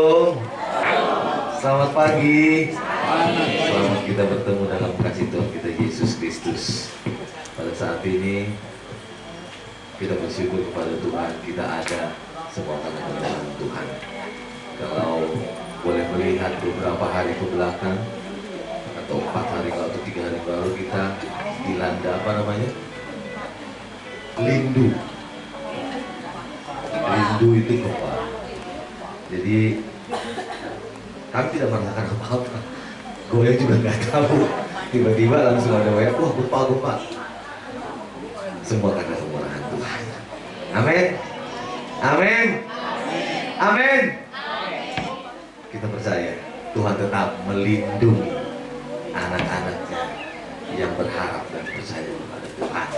Shalom. Selamat pagi. Selamat kita bertemu dalam kasih Tuhan kita Yesus Kristus. Pada saat ini kita bersyukur kepada Tuhan, kita ada semua karena kebenaran Tuhan. Kalau boleh melihat beberapa hari ke belakang atau 4 hari atau 3 hari baru, kita dilanda apa namanya? Lindu. Lindu itu gempa. Jadi kami tidak merasakan apa-apa. Gue juga nggak tahu. Tiba-tiba langsung ada WA, wah gempa. Semua karena kemurahan Tuhan. Amin. Amin. Amin. Kita percaya Tuhan tetap melindungi anak-anaknya yang berharap dan percaya kepada Tuhan.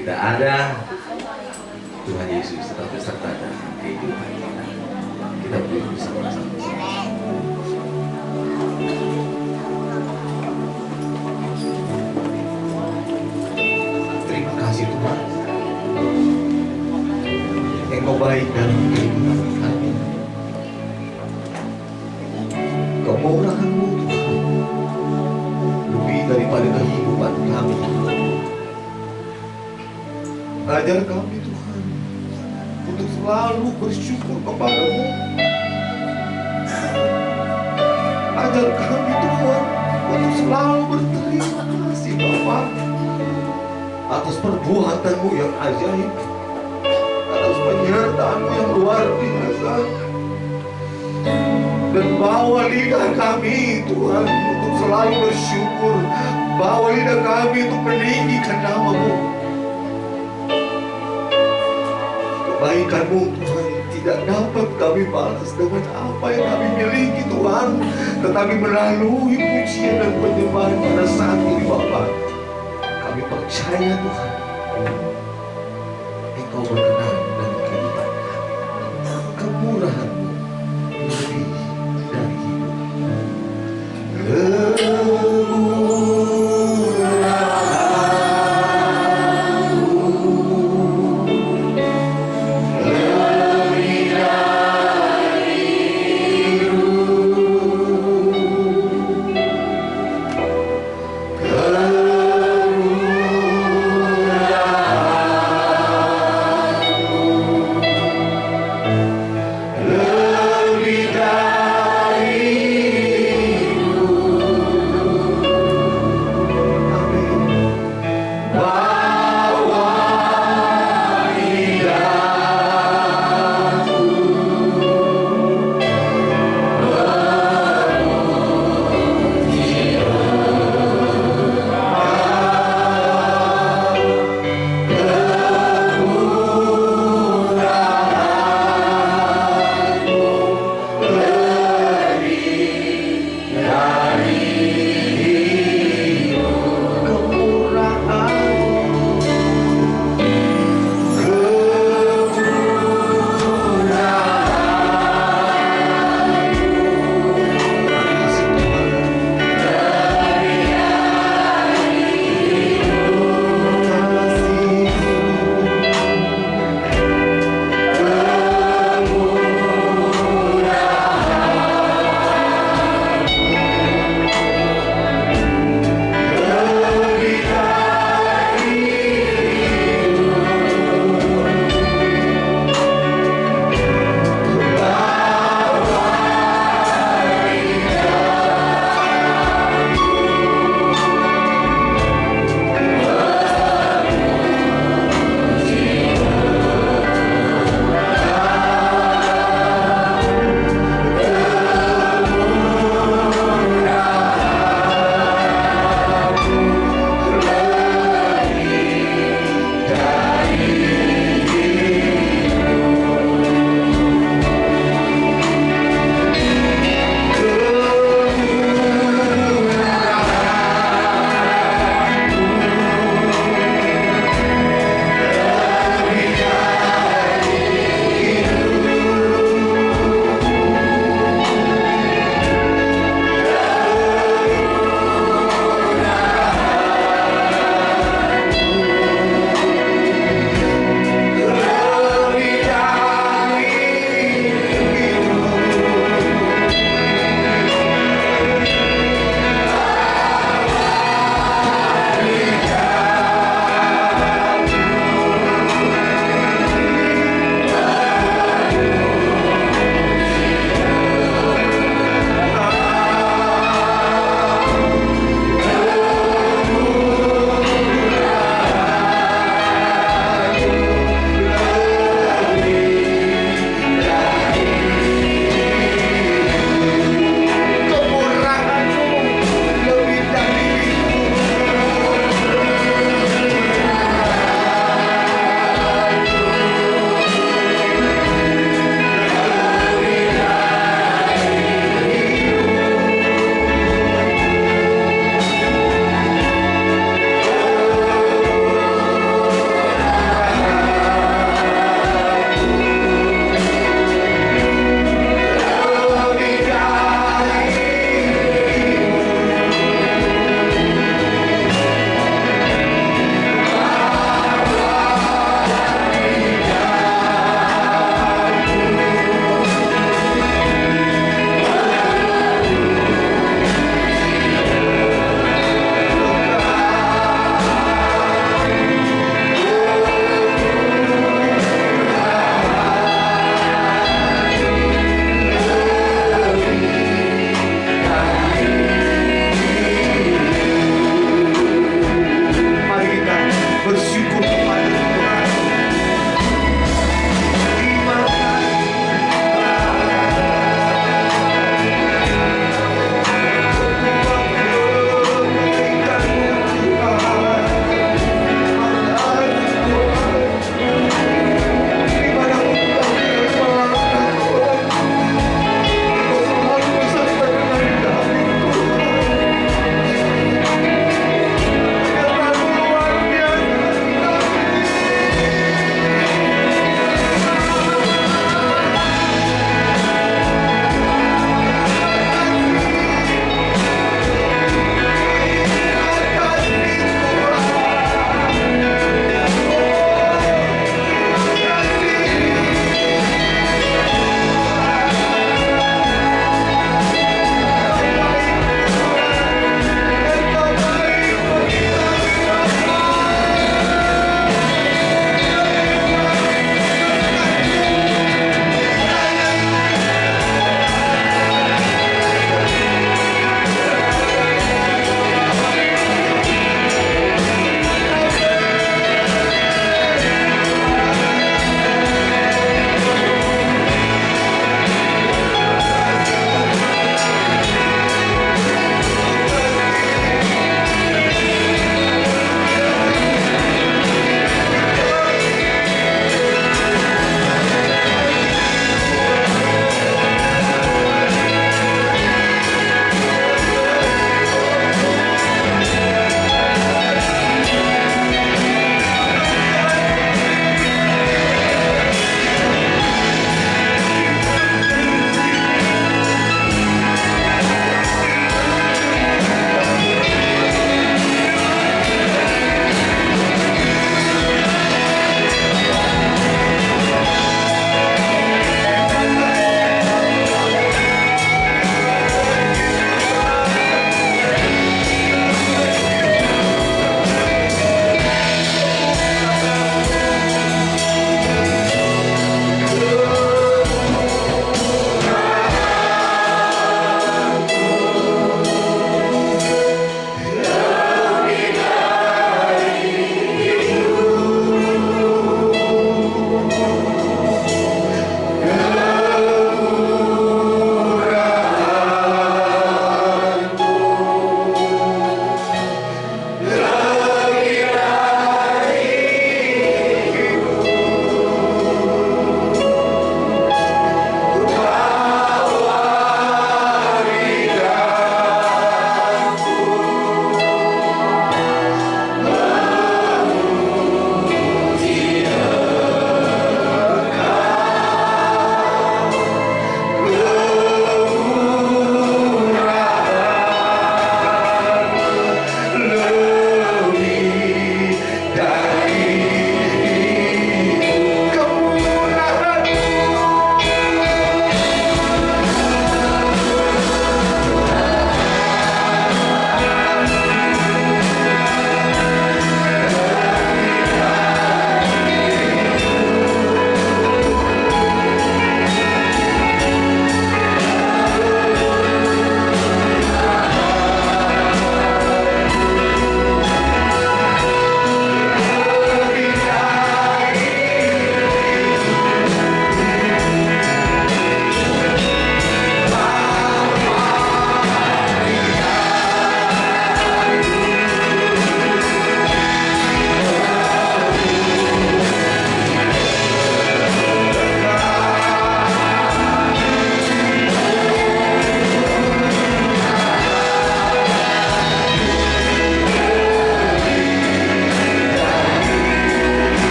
Tidak ada, Tuhan Yesus tetap beserta dalam kehidupan kita. Kita berdiri bersama-sama. Terima kasih Tuhan, Engkau baik dalam kehidupan kami. Kemurahan-Mu Tuhan lebih daripada kehidupan kami. Ajar kami Tuhan untuk selalu bersyukur kepada-Mu. Ajar kami Tuhan untuk selalu berterima kasih Bapa atas perbuatan-Mu yang ajaib, atas penyertaan-Mu yang luar biasa. Dan bawa lidah kami Tuhan untuk selalu bersyukur, bawa lidah kami untuk meninggikan nama-Mu. Kebaikan-Mu Tuhan tidak dapat kami balas dengan apa yang kami miliki Tuhan, tetapi melalui pujian dan penyembahan pada saat ini Bapa, kami percaya Tuhan Engkau berkenan dalam kehidupan kami. Kemurahan-Mu lebih dari hidup.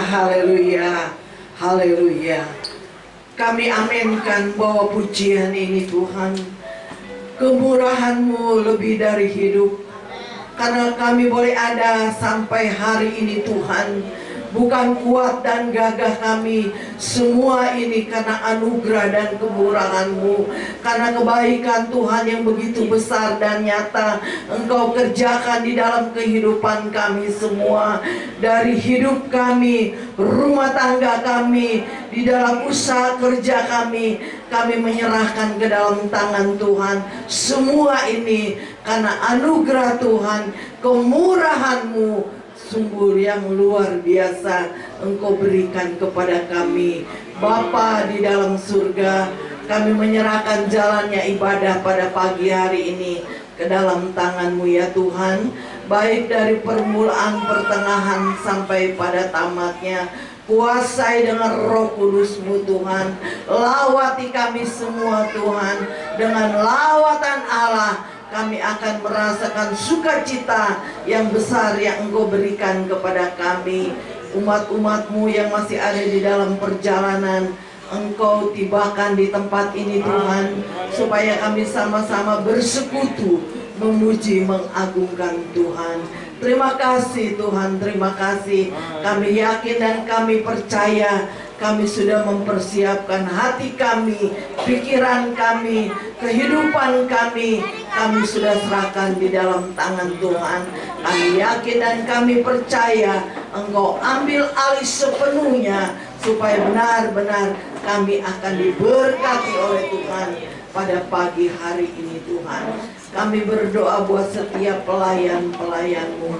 haleluya, haleluya. Kami aminkan bahwa pujian ini Tuhan, kemurahan-Mu lebih dari hidup. Karena kami boleh ada sampai hari ini Tuhan, bukan kuat dan gagah kami, semua ini karena anugerah dan kemurahan-Mu, karena kebaikan Tuhan yang begitu besar dan nyata Engkau kerjakan di dalam kehidupan kami semua. Dari hidup kami, rumah tangga kami, di dalam usaha kerja kami menyerahkan ke dalam tangan Tuhan. Semua ini karena anugerah Tuhan, kemurahan-Mu sungguh yang luar biasa Engkau berikan kepada kami. Bapa di dalam surga, kami menyerahkan jalannya ibadah pada pagi hari ini ke dalam tangan-Mu ya Tuhan. Baik dari permulaan, pertengahan sampai pada tamatnya, kuasai dengan Roh Kudus-Mu Tuhan. Lawati kami semua Tuhan. Dengan lawatan Allah kami akan merasakan sukacita yang besar yang Engkau berikan kepada kami. Umat-umat-Mu yang masih ada di dalam perjalanan, Engkau tibakan di tempat ini Tuhan, supaya kami sama-sama bersekutu memuji, mengagungkan Tuhan. Terima kasih Tuhan, terima kasih. Kami yakin dan kami percaya kami sudah mempersiapkan hati kami, pikiran kami, kehidupan kami sudah serahkan di dalam tangan Tuhan. Kami yakin dan kami percaya Engkau ambil alih sepenuhnya, supaya benar-benar kami akan diberkati oleh Tuhan pada pagi hari ini Tuhan. Kami berdoa buat setiap pelayan-pelayan-Mu.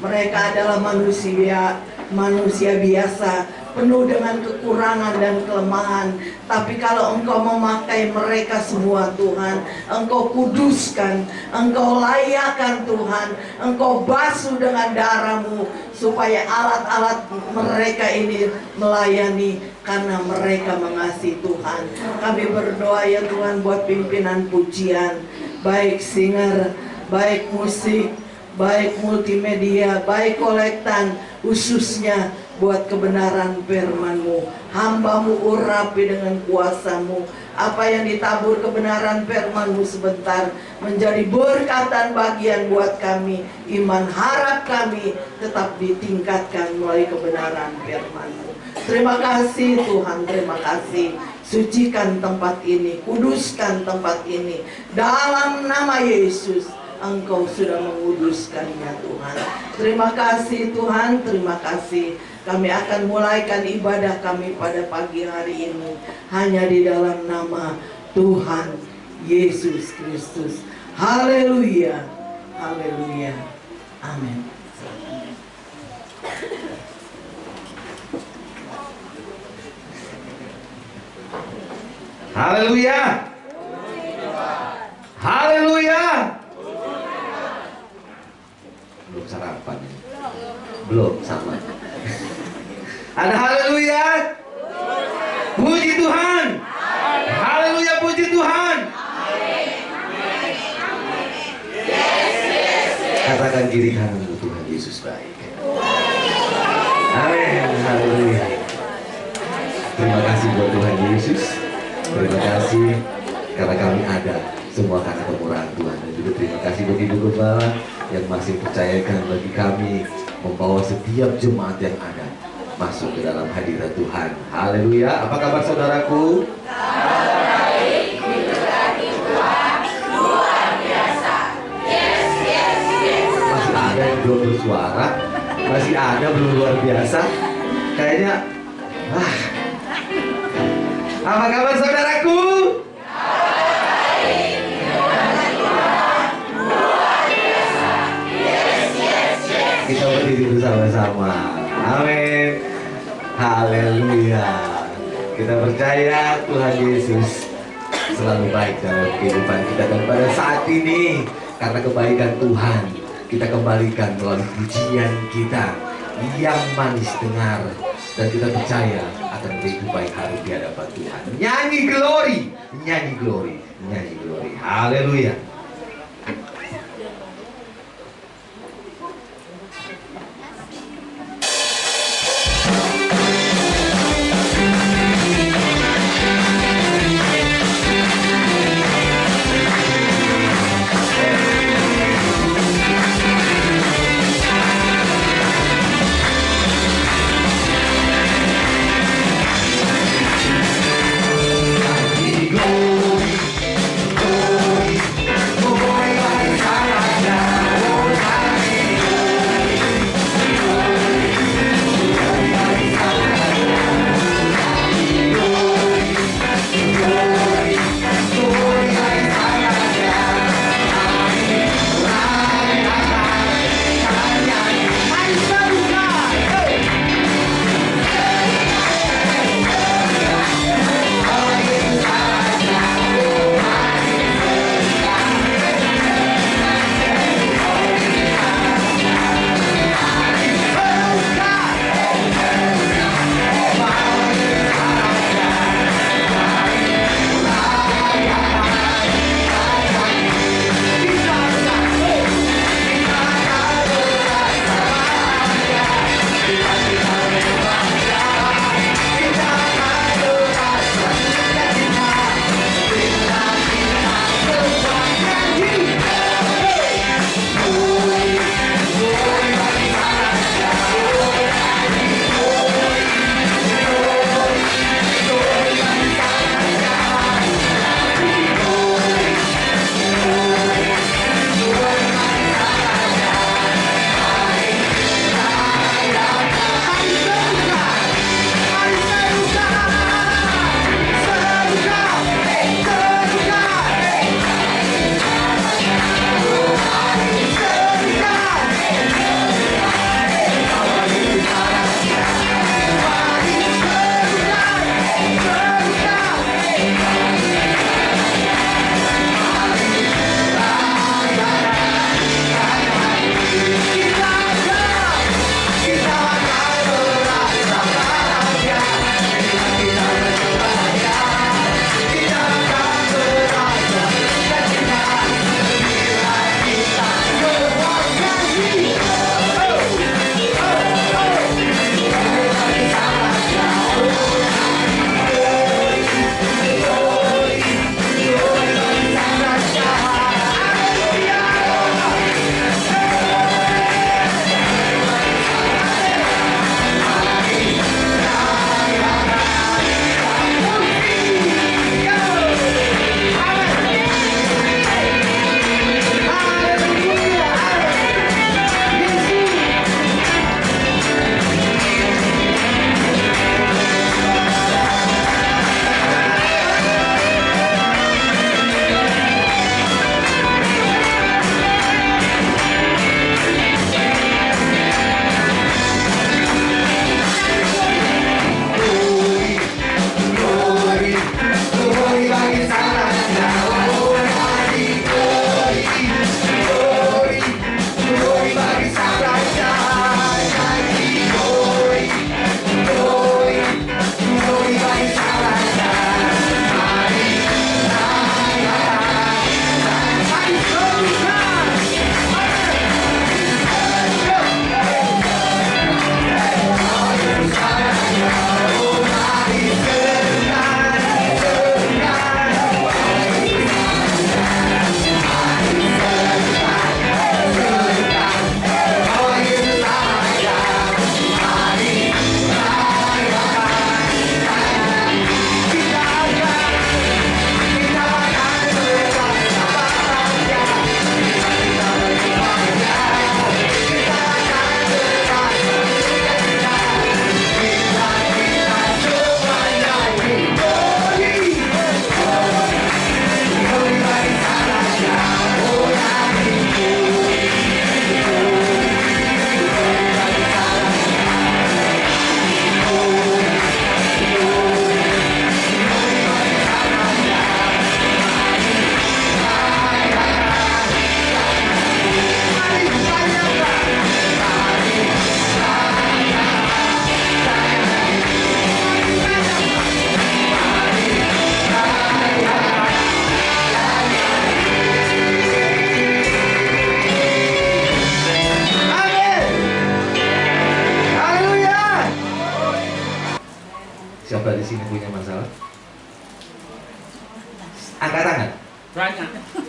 Mereka adalah manusia biasa, penuh dengan kekurangan dan kelemahan. Tapi kalau Engkau memakai mereka semua Tuhan, Engkau kuduskan, Engkau layakkan Tuhan, Engkau basuh dengan darah-Mu, supaya alat-alat mereka ini melayani karena mereka mengasihi Tuhan. Kami berdoa ya Tuhan buat pimpinan pujian, baik singer, baik musik, baik multimedia, baik kolektan, khususnya buat kebenaran firman-Mu. Hamba-Mu urapi dengan kuasa-Mu. Apa yang ditabur kebenaran firman-Mu sebentar menjadi berkat dan bagian buat kami. Iman harap kami tetap ditingkatkan melalui kebenaran firman-Mu. Terima kasih Tuhan, terima kasih. Sucikan tempat ini, kuduskan tempat ini. Dalam nama Yesus, Engkau sudah menguduskannya Tuhan. Terima kasih Tuhan, terima kasih. Kami akan mulaikan ibadah kami pada pagi hari ini hanya di dalam nama Tuhan Yesus Kristus. Haleluya, haleluya, amin. Haleluya, haleluya. Belum sarapan, belum sama. Ada haleluya, puji Tuhan, haleluya, puji Tuhan. Katakan kiri kananmu, Tuhan Yesus baik. Amin, haleluya. Terima kasih buat Tuhan Yesus. Terima kasih karena kami ada semua karena kemurahan Tuhan. Dan juga terima kasih buat Ibu Gembala yang masih percayakan bagi kami membawa setiap jemaat yang ada masuk ke dalam hadirat Tuhan. Haleluya. Apa kabar saudaraku? Baik, diberkati Tuhan, luar biasa. Yes, yes, yes. Masih ada yang belum bersuara, masih ada belum luar biasa. Kayaknya, apa kabar saudaraku? Baik, diberkati Tuhan, luar biasa. Yes, yes, yes. Kita berdiri bersama-sama. Amin. Haleluya. Kita percaya Tuhan Yesus selalu baik dalam kehidupan kita. Dan pada saat ini, karena kebaikan Tuhan, kita kembalikan melalui pujian kita yang manis dengar. Dan kita percaya akan lebih baik hari di hadapan Tuhan. Nyanyi glory, nyanyi glory, nyanyi glory. Haleluya.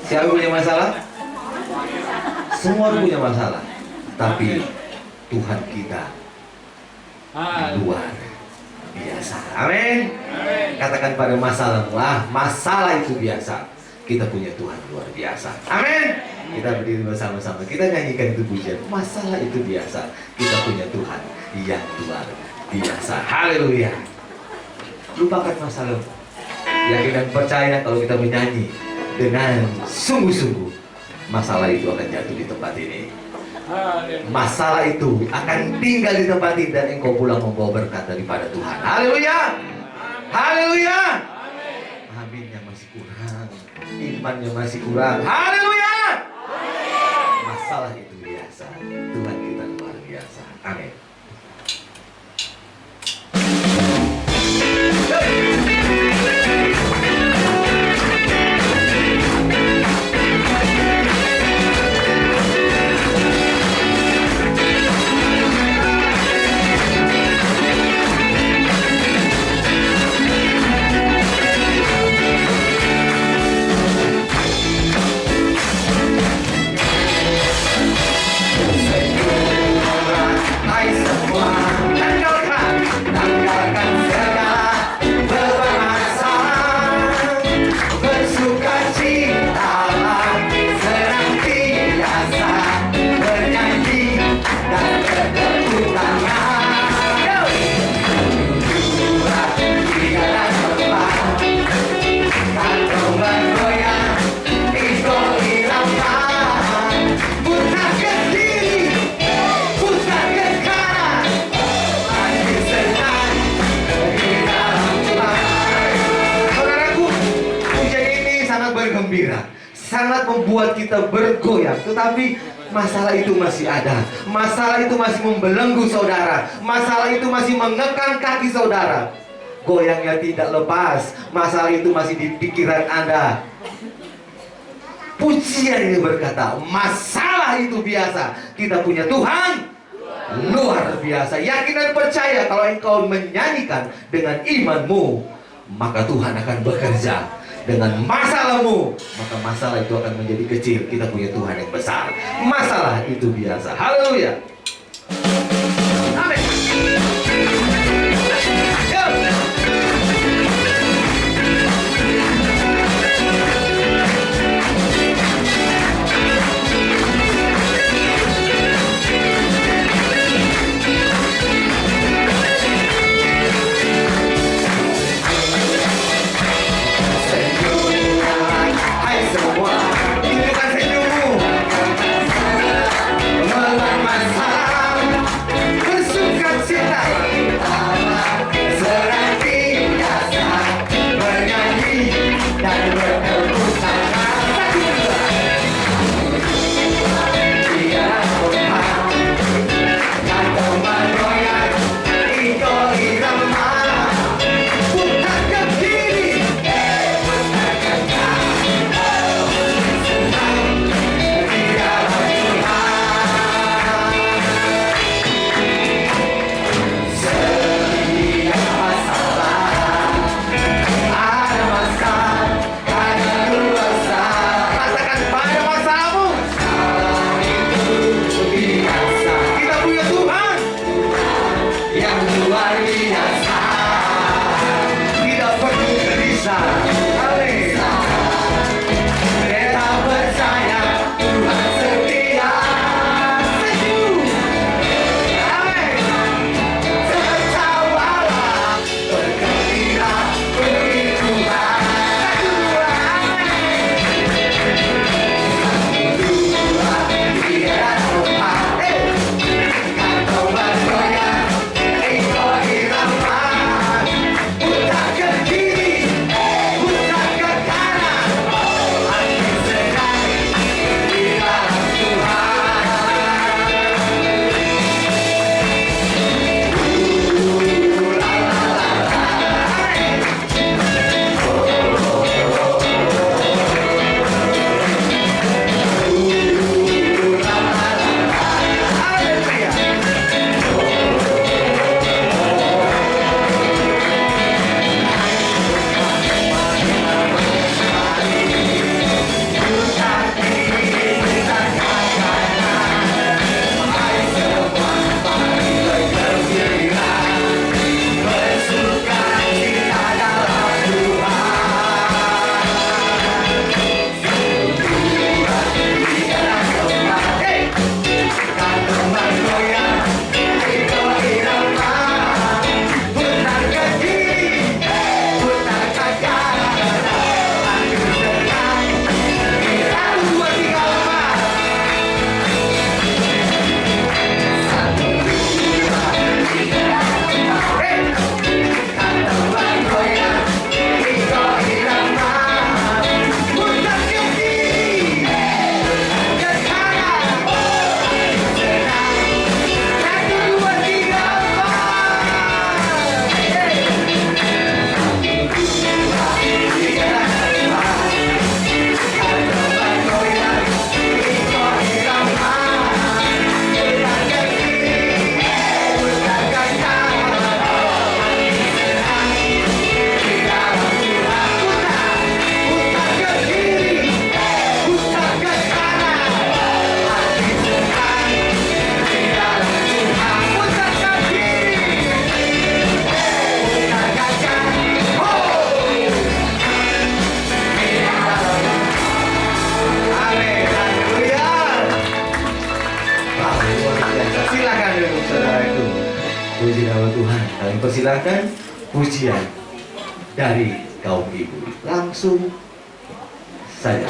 Siapa punya masalah? Semua orang punya masalah. Tapi Tuhan kita luar biasa. Amin. Katakan pada masalahmu, masalah itu biasa. Kita punya Tuhan luar biasa. Amin. Kita berdiri bersama-sama. Kita nyanyikan itu pujian. Masalah itu biasa. Kita punya Tuhan yang luar biasa. Haleluya. Lupakan masalahmu. Yakin dan percaya kalau kita menyanyi dengan sungguh-sungguh, masalah itu akan jatuh di tempat ini. Masalah itu akan tinggal di tempat ini dan engkau pulang membawa berkat daripada Tuhan. Haleluya. Haleluya. Aminnya masih kurang, imannya masih kurang. Haleluya. Masalah itu biasa. Tuhan kita luar biasa. Amin. Sangat membuat kita bergoyang, tetapi masalah itu masih ada. Masalah itu masih membelenggu saudara. Masalah itu masih mengekang kaki saudara. Goyangnya tidak lepas. Masalah itu masih di pikiran Anda. Pujian ini berkata, masalah itu biasa. Kita punya Tuhan luar biasa. Yakin dan percaya kalau engkau menyanyikan dengan imanmu, maka Tuhan akan bekerja dengan masalahmu, maka masalah itu akan menjadi kecil. Kita punya Tuhan yang besar. Masalah itu biasa. Haleluya. Amin. Masalah Kami persilakan pujian dari kaum ibu. Langsung saja.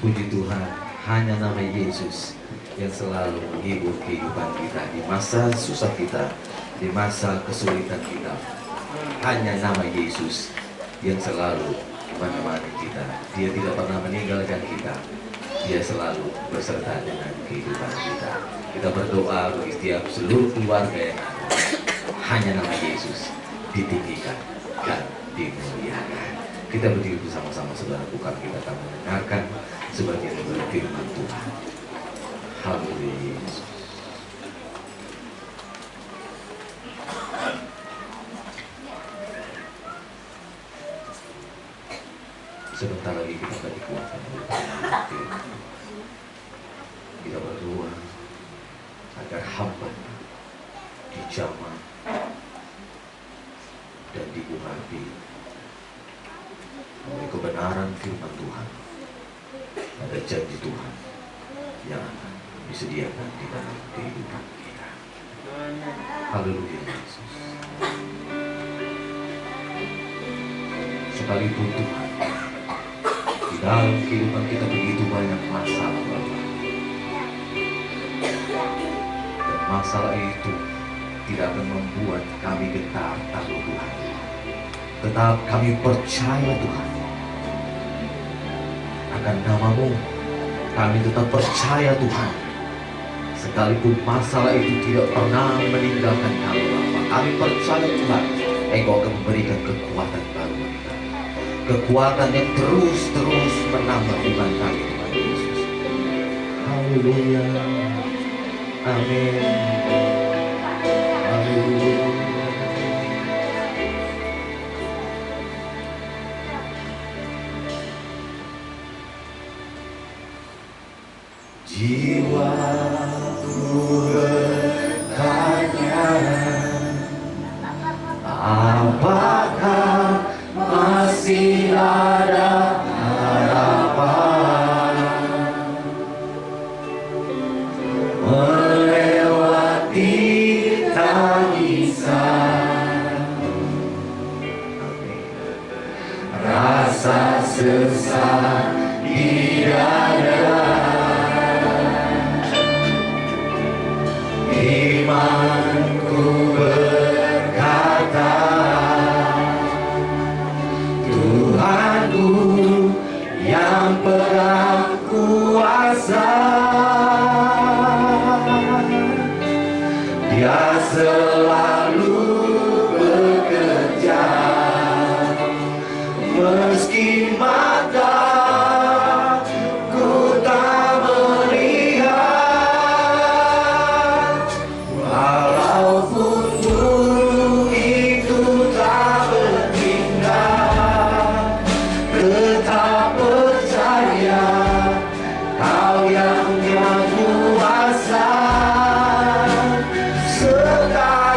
Puji Tuhan, hanya nama Yesus yang selalu menghibur kehidupan kita di masa susah kita, di masa kesulitan kita. Hanya nama Yesus yang selalu menemani kita. Dia tidak pernah meninggalkan kita. Dia selalu beserta dengan kehidupan kita. Kita berdoa bagi setiap seluruh keluarga yang ada. Hanya nama Yesus ditinggikan dan dimuliakan. Kita berdiri bersama-sama, saudara, bukan kita akan mendengarkan sebagian dari firman Tuhan. Haleluya Yesus. Sebentar lagi kita akan dikuatkan oleh firman. Kita berdoa agar hamba dijamah dan diurapi oleh kebenaran firman Tuhan. Ada janji Tuhan yang akan disediakan di dalam kehidupan kita. Haleluya Yesus. Sekalipun Tuhan, di dalam kehidupan kita begitu banyak masalah, Bapak. Dan masalah itu tidak akan membuat kami gentar, takut Tuhan. Tetap kami percaya Tuhan akan nama-Mu. Kami tetap percaya Tuhan, sekalipun masalah itu tidak pernah meninggalkan kami, Bapa. Kami percaya Tuhan, Engkau akan memberikan kekuatan baru bagi kami. Kekuatan yang terus menambah iman kami, Tuhan Yesus. Haleluya. Amin. Haleluya. Jiwaku bertanya pegang kuasa. Dia selalu bekerja, meski mataku tak melihat. Walaupun gunung itu tak bertindak, tetap percaya Kau yang punya kuasa. Sekarang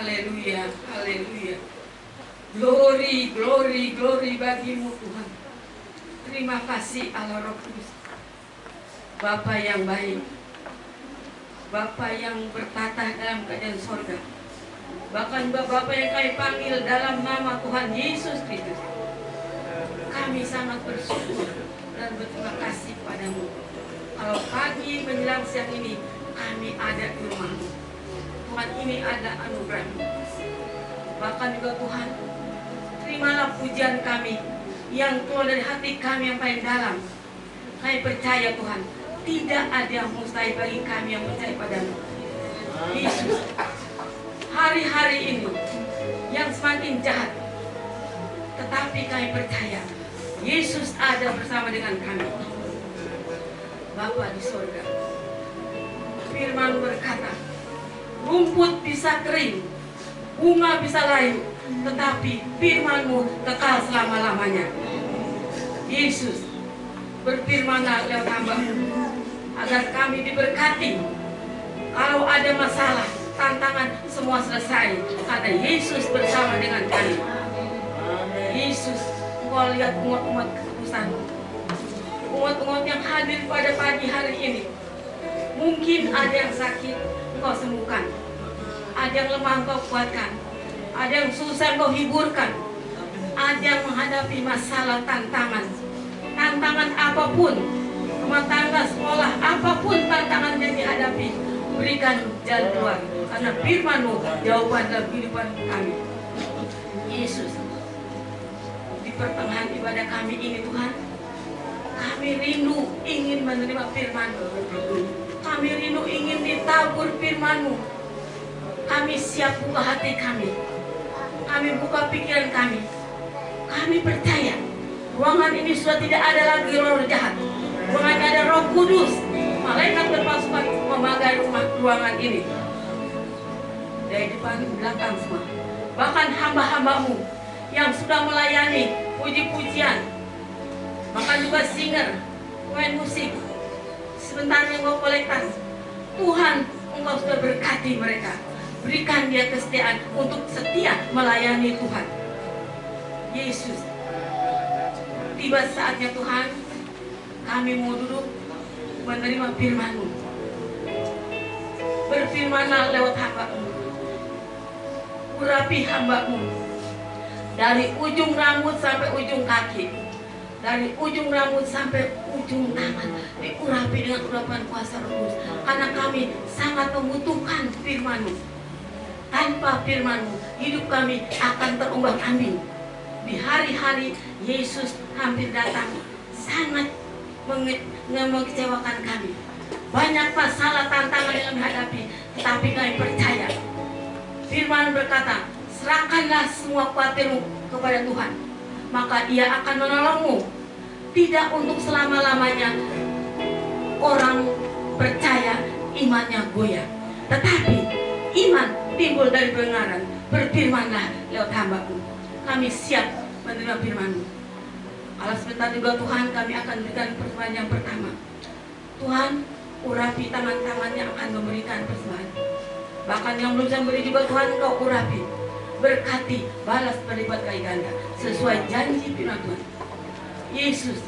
Haleluya, haleluya. Glory, glory, glory bagimu Tuhan. Terima kasih Allah Roh Kudus. Bapa yang baik, Bapa yang bertata dalam kerajaan sorga. Bahkan Bapa yang kami panggil dalam nama Tuhan Yesus Kristus. Kami sangat bersyukur dan berterima kasih padamu. Kalau pagi menjelang siang ini kami ada di rumahmu, Tuhan, ini ada anugerah-Mu. Bahkan juga Tuhan, terimalah pujian kami yang keluar dari hati kami yang paling dalam. Kami percaya Tuhan, tidak ada yang mustahil bagi kami yang percaya padamu. Yesus, hari-hari ini yang semakin jahat, tetapi kami percaya Yesus ada bersama dengan kami. Bapa di sorga, firman berkata, rumput bisa kering, bunga bisa layu, tetapi firman-Mu kekal selama-lamanya. Yesus, berfirmanlah lewat hamba-Mu, agar kami diberkati. Kalau ada masalah, tantangan, semua selesai, karena Yesus bersama dengan kami. Yesus, Engkau lihat umat-umat kekudusan-Mu, umat-umat yang hadir pada pagi hari ini. Mungkin ada yang sakit, Engkau sembuhkan. Ada yang lemah, Engkau kuatkan. Ada yang susah, Engkau hiburkan. Ada yang menghadapi masalah, tantangan apapun, rumah tangga, sekolah, apapun tantangan yang dihadapi, berikan jalan keluar. Karena firman-Mu jawaban dalam kehidupan kami. Yesus, di pertengahan ibadah kami ini Tuhan, kami rindu ingin menerima firman-Mu. Kami rindu ingin ditabur firman-Mu. Kami siap buka hati kami. Kami buka pikiran kami. Kami percaya ruangan ini sudah tidak ada lagi roh jahat. Ruangan ini ada Roh Kudus. Malaikat berpasukan memagai ruangan ini. Dari depan belakang semua. Bahkan hamba-hamba-Mu yang sudah melayani puji-pujian. Bahkan juga singer, pemain musik. Sebentar yang Engkau kolektas. Tuhan, Engkau sudah berkati mereka. Berikan dia kesetiaan untuk setia melayani Tuhan. Yesus, tiba saatnya Tuhan, kami mau duduk menerima firman-Mu. Berfirmanlah lewat hamba-Mu. Urapi hamba-Mu dari ujung rambut sampai ujung kaki, dari ujung rambut sampai ujung tangan, diurapi dengan urapan kuasa Roh Kudus. Karena kami sangat membutuhkan firman-Mu. Tanpa firman-Mu, hidup kami akan terombang-ambing. Di hari-hari Yesus hampir datang, sangat mengecewakan kami. Banyak masalah, tantangan yang kami hadapi, tetapi kami percaya firman berkata, serahkanlah semua khawatirmu kepada Tuhan, maka Dia akan menolongmu. Tidak untuk selama-lamanya orang percaya imannya goyah, tetapi iman timbul dari pendengaran. Berfirmanlah lewat hamba-Mu. Kami siap menerima firman-Mu. Kalau sebentar juga Tuhan, kami akan berikan persembahan yang pertama. Tuhan, urapi tangan-tangan yang akan memberikan persembahan. Bahkan yang belum bisa memberi juga Tuhan, Kau urapi. Berkati, balas berlipat kali ganda sesuai janji firman Tuhan. Yesus,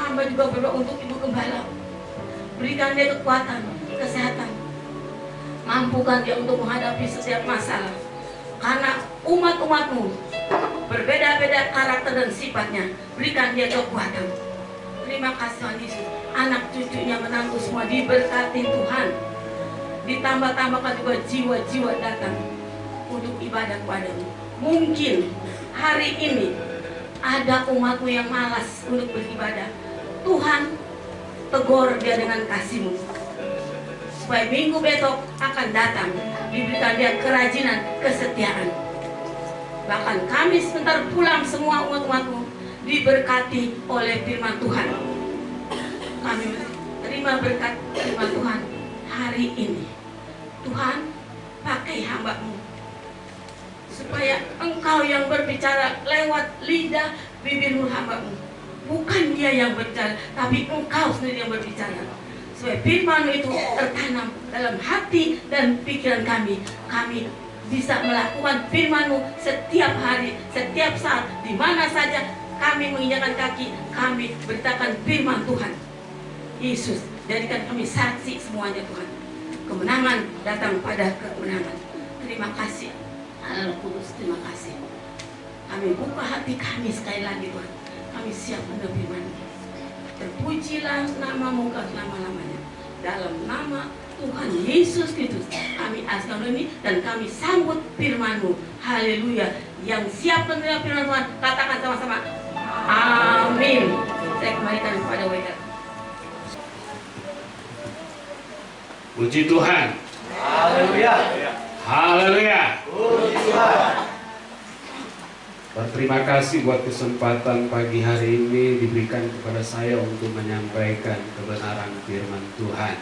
hamba juga berdoa untuk Ibu Gembala. Berikan dia kekuatan, kesehatan. Mampukan dia untuk menghadapi setiap masalah. Karena umat-umat-Mu berbeda-beda karakter dan sifatnya. Berikan dia kekuatan. Terima kasih Tuhan Yesus. Anak cucunya, menantu semua diberkati Tuhan. Ditambah-tambahkan juga jiwa-jiwa datang untuk ibadah kepadamu. Mungkin hari ini ada umat-Mu yang malas untuk beribadah. Tuhan, tegur dia dengan kasih-Mu, supaya minggu besok akan datang, diberikan dia kerajinan, kesetiaan. Bahkan kami sebentar pulang semua umat-umat-Mu diberkati oleh firman Tuhan. Kami terima berkat firman Tuhan hari ini. Tuhan, pakai hamba-Mu supaya Engkau yang berbicara lewat lidah bibir hamba-Mu. Bukan dia yang berbicara, tapi Engkau sendiri yang berbicara. Supaya firman itu tertanam dalam hati dan pikiran kami. Kami bisa melakukan firman-Mu setiap hari, setiap saat, di mana saja kami menginjakkan kaki, kami beritakan firman Tuhan. Yesus, jadikan kami saksi semuanya Tuhan. Kemenangan datang pada kemenangan. Terima kasih Allah Roh Kudus, terima kasih. Kami buka hati kami sekali lagi Tuhan. Kami siap menerima firman. Terpujilah nama-Mu lama-lamanya. Dalam nama Tuhan Yesus Kristus kami asal ini dan kami sambut firman-Mu. Haleluya. Yang siap menerima firman Tuhan, katakan sama-sama amin. Saya kembalikan kepada Weda. Puji Tuhan. Haleluya. Haleluya. Puji Tuhan. Berterima kasih buat kesempatan pagi hari ini diberikan kepada saya untuk menyampaikan kebenaran firman Tuhan.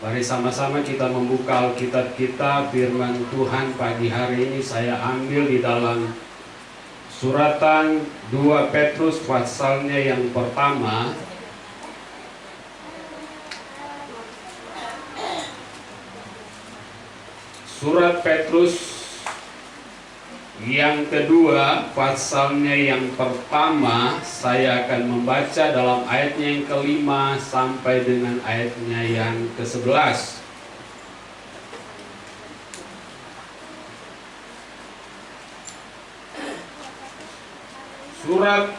Mari sama-sama kita membuka Alkitab kita, firman Tuhan pagi hari ini saya ambil di dalam suratan 2 Petrus pasalnya yang pertama. Surat Petrus yang kedua, pasalnya yang pertama, saya akan membaca dalam ayatnya yang kelima sampai dengan ayatnya yang ke-11. Surat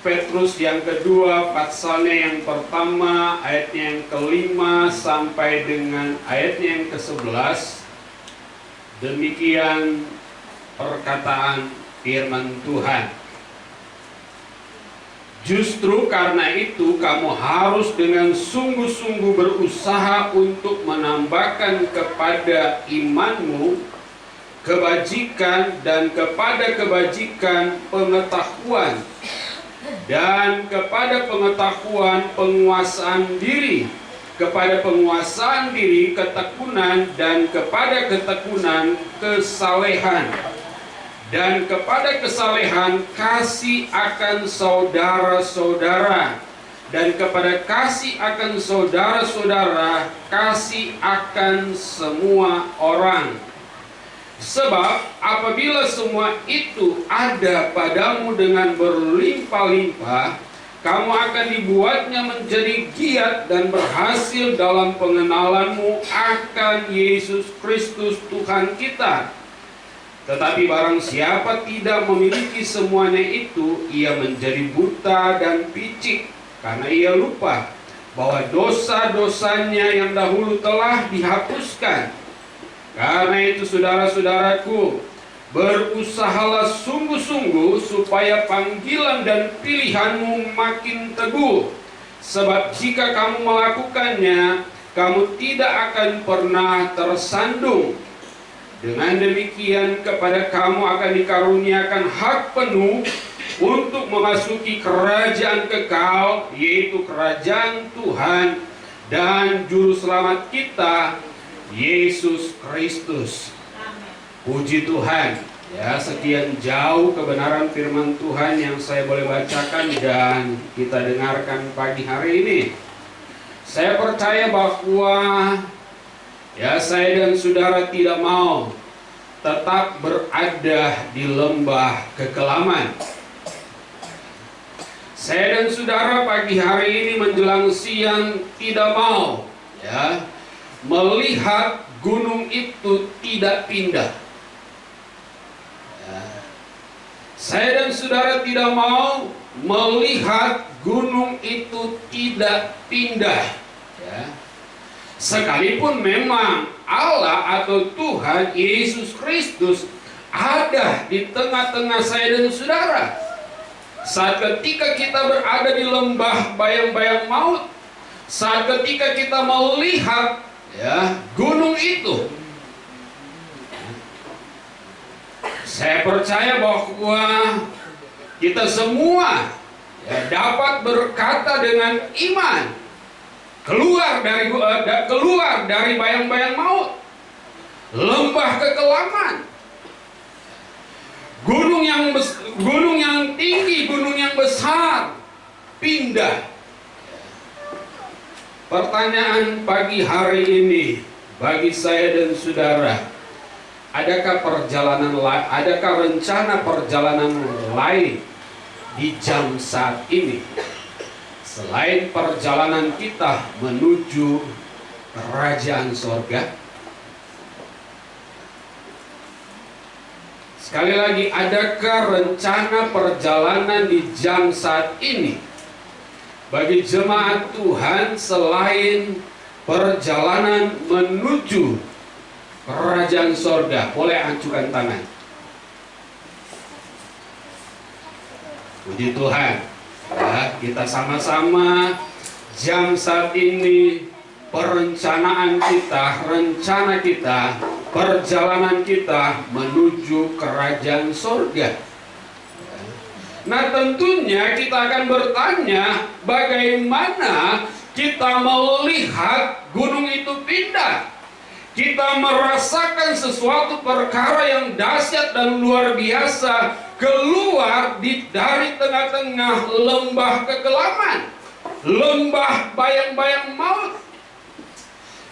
Petrus yang kedua, pasalnya yang pertama, ayatnya yang kelima sampai dengan ayatnya yang ke-11. Demikian perkataan firman Tuhan. Justru karena itu kamu harus dengan sungguh-sungguh berusaha untuk menambahkan kepada imanmu kebajikan, dan kepada kebajikan pengetahuan, dan kepada pengetahuan penguasaan diri, kepada penguasaan diri ketekunan, dan kepada ketekunan kesalehan, dan kepada kesalehan kasih akan saudara-saudara, dan kepada kasih akan saudara-saudara kasih akan semua orang. Sebab apabila semua itu ada padamu dengan berlimpah-limpah, kamu akan dibuatnya menjadi giat dan berhasil dalam pengenalanmu akan Yesus Kristus Tuhan kita. Tetapi barang siapa tidak memiliki semuanya itu, ia menjadi buta dan picik, karena ia lupa bahwa dosa-dosanya yang dahulu telah dihapuskan. Karena itu saudara-saudaraku, berusahalah sungguh-sungguh supaya panggilan dan pilihanmu makin teguh. Sebab jika kamu melakukannya, kamu tidak akan pernah tersandung. Dengan demikian kepada kamu akan dikaruniakan hak penuh untuk memasuki kerajaan kekal, yaitu kerajaan Tuhan dan Juru Selamat kita, Yesus Kristus. Puji Tuhan. Ya, sekian jauh kebenaran firman Tuhan yang saya boleh bacakan dan kita dengarkan pagi hari ini. Saya percaya bahwa saya dan saudara tidak mau tetap berada di lembah kekelaman. Saya dan saudara pagi hari ini menjelang siang tidak mau melihat gunung itu tidak pindah. Saya dan saudara tidak mau melihat gunung itu tidak pindah. Sekalipun memang Allah atau Tuhan Yesus Kristus ada di tengah-tengah saya dan saudara. Saat ketika kita berada di lembah bayang-bayang maut, saat ketika kita melihat gunung itu, saya percaya bahwa kita semua dapat berkata dengan iman, keluar dari bayang-bayang maut, lembah kekelaman, gunung yang tinggi, gunung yang besar, pindah. Pertanyaan pagi hari ini bagi saya dan saudara, adakah rencana perjalanan lain di jam saat ini selain perjalanan kita menuju kerajaan sorga? Sekali lagi, adakah rencana perjalanan di jam saat ini bagi jemaat Tuhan selain perjalanan menuju kerajaan sorga? Boleh acukan tangan. Puji Tuhan. Ya, kita sama-sama jam saat ini perencanaan kita, rencana kita, perjalanan kita menuju kerajaan sorga. Nah, tentunya kita akan bertanya, bagaimana kita melihat gunung itu pindah? Kita merasakan sesuatu perkara yang dahsyat dan luar biasa keluar dari tengah-tengah lembah kegelapan, lembah bayang-bayang maut.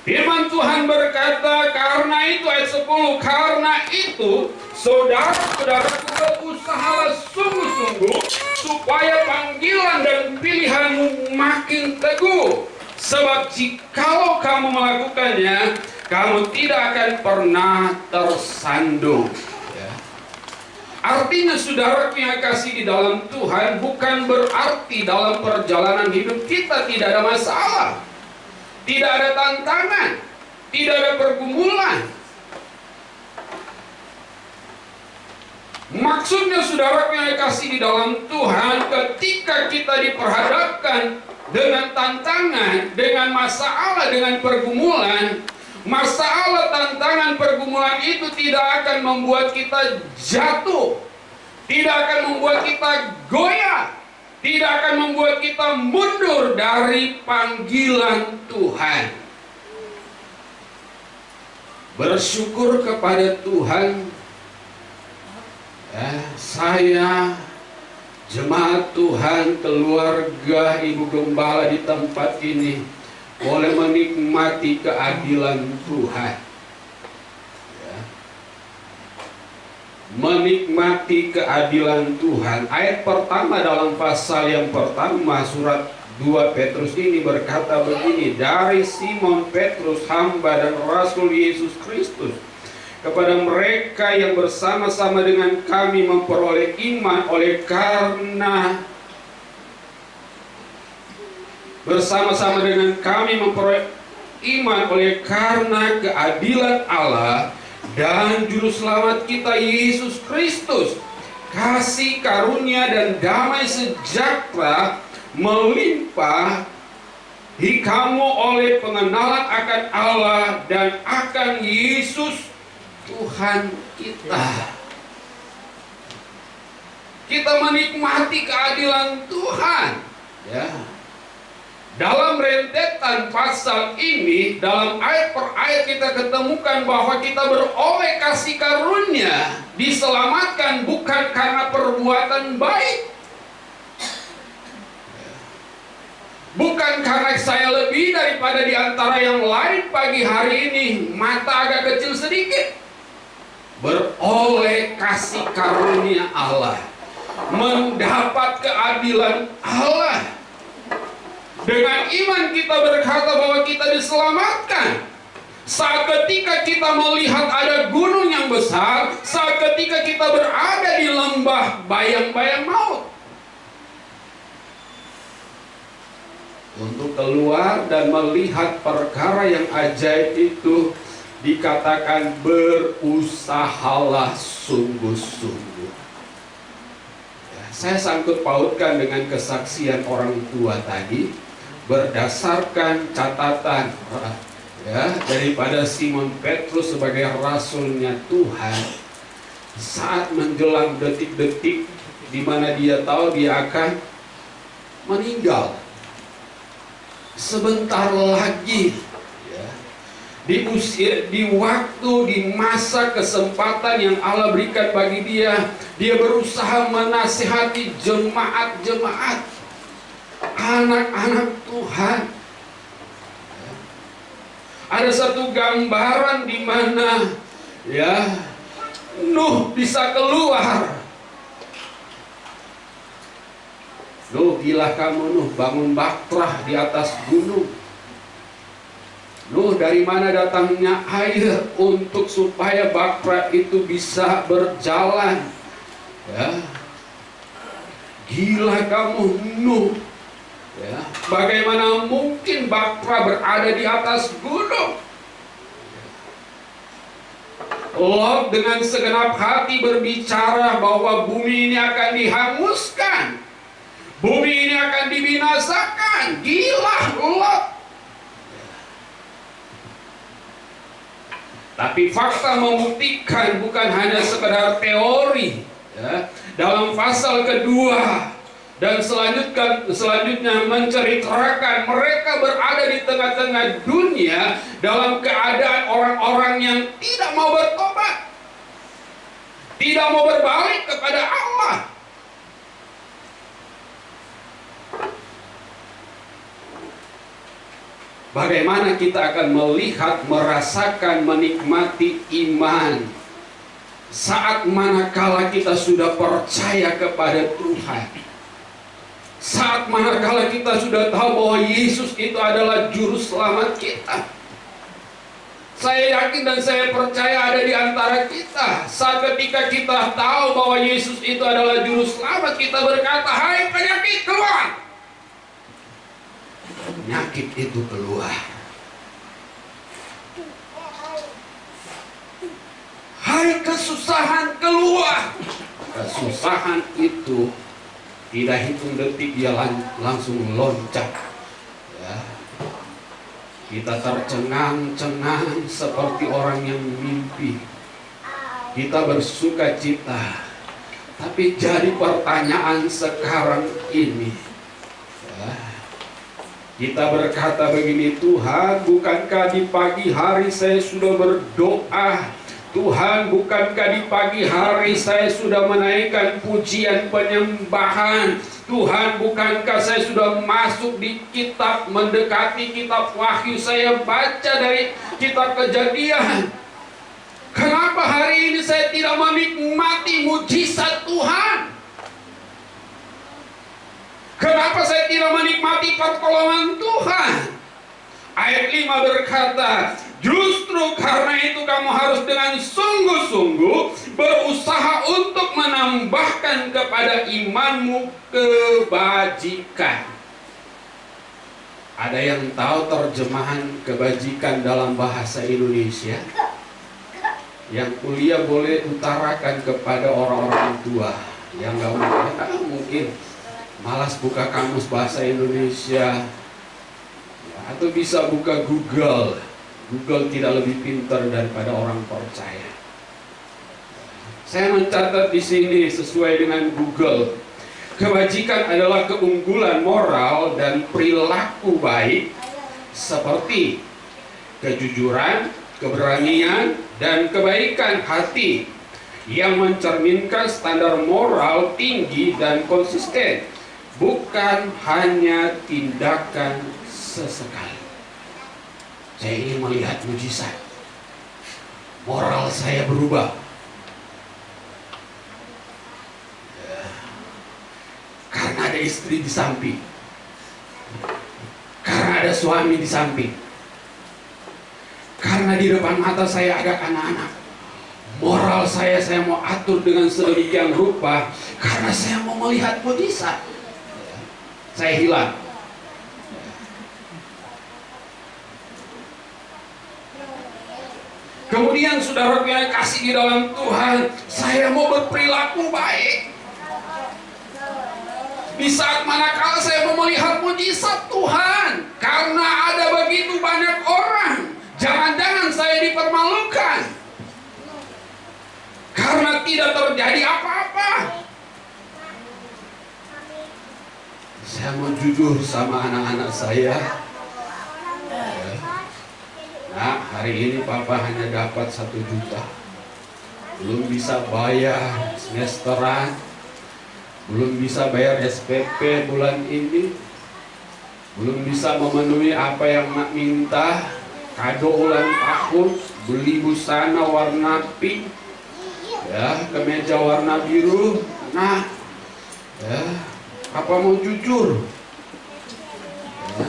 Firman Tuhan berkata, karena itu ayat 10, karena itu saudara-saudaraku, berusahalah sungguh-sungguh supaya panggilan dan pilihanmu makin teguh. Sebab jikalau kamu melakukannya, kamu tidak akan pernah tersandung. Ya. Artinya saudaraku yang kasih di dalam Tuhan, bukan berarti dalam perjalanan hidup kita tidak ada masalah, tidak ada tantangan, tidak ada pergumulan. Maksudnya saudaraku yang kasih di dalam Tuhan, ketika kita diperhadapkan dengan tantangan, dengan masalah, dengan pergumulan, masalah, tantangan, pergumulan itu tidak akan membuat kita jatuh, tidak akan membuat kita goyah, tidak akan membuat kita mundur dari panggilan Tuhan. Bersyukur kepada Tuhan, saya, jemaat Tuhan, keluarga Ibu Gembala di tempat ini boleh menikmati keadilan Tuhan. Menikmati keadilan Tuhan. Ayat pertama dalam pasal yang pertama surat 2 Petrus ini berkata begini, dari Simon Petrus, hamba dan Rasul Yesus Kristus, kepada mereka yang bersama-sama dengan kami memperoleh iman oleh karena bersama-sama dengan kami memperoleh iman oleh karena keadilan Allah dan juru selamat kita Yesus Kristus. Kasih karunia dan damai sejahtera melimpah di kamu oleh pengenalan akan Allah dan akan Yesus Tuhan kita. Kita menikmati keadilan Tuhan. Ya. Dalam rentetan pasal ini, dalam ayat per ayat kita ketemukan bahwa kita beroleh kasih karunia, diselamatkan bukan karena perbuatan baik, bukan karena saya lebih daripada di antara yang lain pagi hari ini, mata agak kecil sedikit. Beroleh kasih karunia Allah, mendapat keadilan Allah. Dengan iman kita berkata bahwa kita diselamatkan. Saat ketika kita melihat ada gunung yang besar, saat ketika kita berada di lembah bayang-bayang maut, untuk keluar dan melihat perkara yang ajaib itu, dikatakan berusahalah sungguh-sungguh. Ya, saya sangkut pautkan dengan kesaksian orang tua tadi, berdasarkan catatan ya daripada Simon Petrus sebagai rasulnya Tuhan, saat menjelang detik-detik di mana dia tahu dia akan meninggal sebentar lagi, ya, di usia, di waktu, di masa kesempatan yang Allah berikan bagi dia, dia berusaha menasihati jemaat-jemaat, anak-anak Tuhan. Ada satu gambaran di mana ya Nuh bisa keluar. Nuh, gila kamu Nuh, bangun bahtera di atas gunung. Nuh, dari mana datangnya air untuk supaya bahtera itu bisa berjalan? Ya. Gila kamu Nuh. Ya. Bagaimana mungkin bahtera berada di atas gunung? Lot dengan segenap hati berbicara bahwa bumi ini akan dihanguskan, bumi ini akan dibinasakan. Gila Lot. Tapi fakta membuktikan bukan hanya sekedar teori. Ya. Dalam pasal kedua dan selanjutnya menceritakan mereka berada di tengah-tengah dunia dalam keadaan orang-orang yang tidak mau bertobat, tidak mau berbalik kepada Allah. Bagaimana kita akan melihat, merasakan, menikmati iman saat manakala kita sudah percaya kepada Tuhan? Saat manakala kita sudah tahu bahwa Yesus itu adalah juru selamat kita. Saya yakin dan saya percaya ada di antara kita, saat ketika kita tahu bahwa Yesus itu adalah juru selamat, kita berkata, "Hai penyakit, keluar!" Penyakit itu keluar. Hai kesusahan, keluar. Kesusahan itu tidak hitung detik, dia langsung loncat. Ya. Kita tercengang-cengang seperti orang yang mimpi. Kita bersuka cita. Tapi jadi pertanyaan sekarang ini, ya, kita berkata begini, Tuhan, bukankah di pagi hari saya sudah berdoa? Tuhan, bukankah di pagi hari saya sudah menaikkan pujian penyembahan? Tuhan, bukankah saya sudah masuk di kitab, mendekati kitab Wahyu, saya baca dari kitab Kejadian? Kenapa hari ini saya tidak menikmati mujizat Tuhan? Kenapa saya tidak menikmati pertolongan Tuhan? Ayat 5 berkata, justru karena itu kamu harus dengan sungguh-sungguh berusaha untuk menambahkan kepada imanmu kebajikan. Ada yang tahu terjemahan kebajikan dalam bahasa Indonesia? Yang kuliah boleh utarakan kepada orang-orang tua. Yang nggak mungkin malas buka kamus bahasa Indonesia, atau bisa buka Google. Google tidak lebih pintar daripada orang percaya. Saya mencatat di sini sesuai dengan Google. Kebajikan adalah keunggulan moral dan perilaku baik seperti kejujuran, keberanian, dan kebaikan hati yang mencerminkan standar moral tinggi dan konsisten, bukan hanya tindakan sesekali. Saya ingin melihat mujizat. Moral saya berubah. Karena ada istri di samping. Karena ada suami di samping. Karena di depan mata saya ada anak-anak. Moral saya mau atur dengan sedemikian rupa karena saya mau melihat mujizat. Saya hilang. Kemudian saudara yang kasih di dalam Tuhan, saya mau berperilaku baik. Di saat manakala saya mau melihat mujizat Tuhan, karena ada begitu banyak orang, jangan-jangan saya dipermalukan karena tidak terjadi apa-apa. Saya mau jujur sama anak-anak saya. Nah, hari ini papa hanya dapat 1 juta. Belum bisa bayar semesteran, belum bisa bayar SPP bulan ini, belum bisa memenuhi apa yang mak minta, kado ulang tahun, beli busana warna pink. Ya, kemeja warna biru. Nah, ya, apa mau jujur? Ya.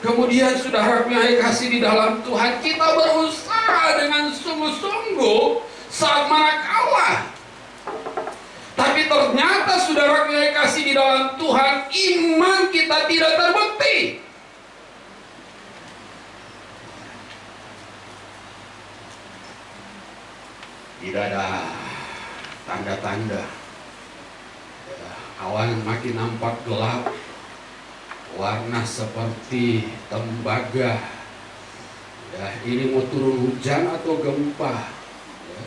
Kemudian saudara yang kasih di dalam Tuhan, kita berusaha dengan sungguh-sungguh saat manakala. Tapi ternyata saudara yang kasih di dalam Tuhan, iman kita tidak terbukti. Tidak ada tanda-tanda. Ya, awan makin nampak gelap, warna seperti tembaga. Ya, ini mau turun hujan atau gempa? Ya.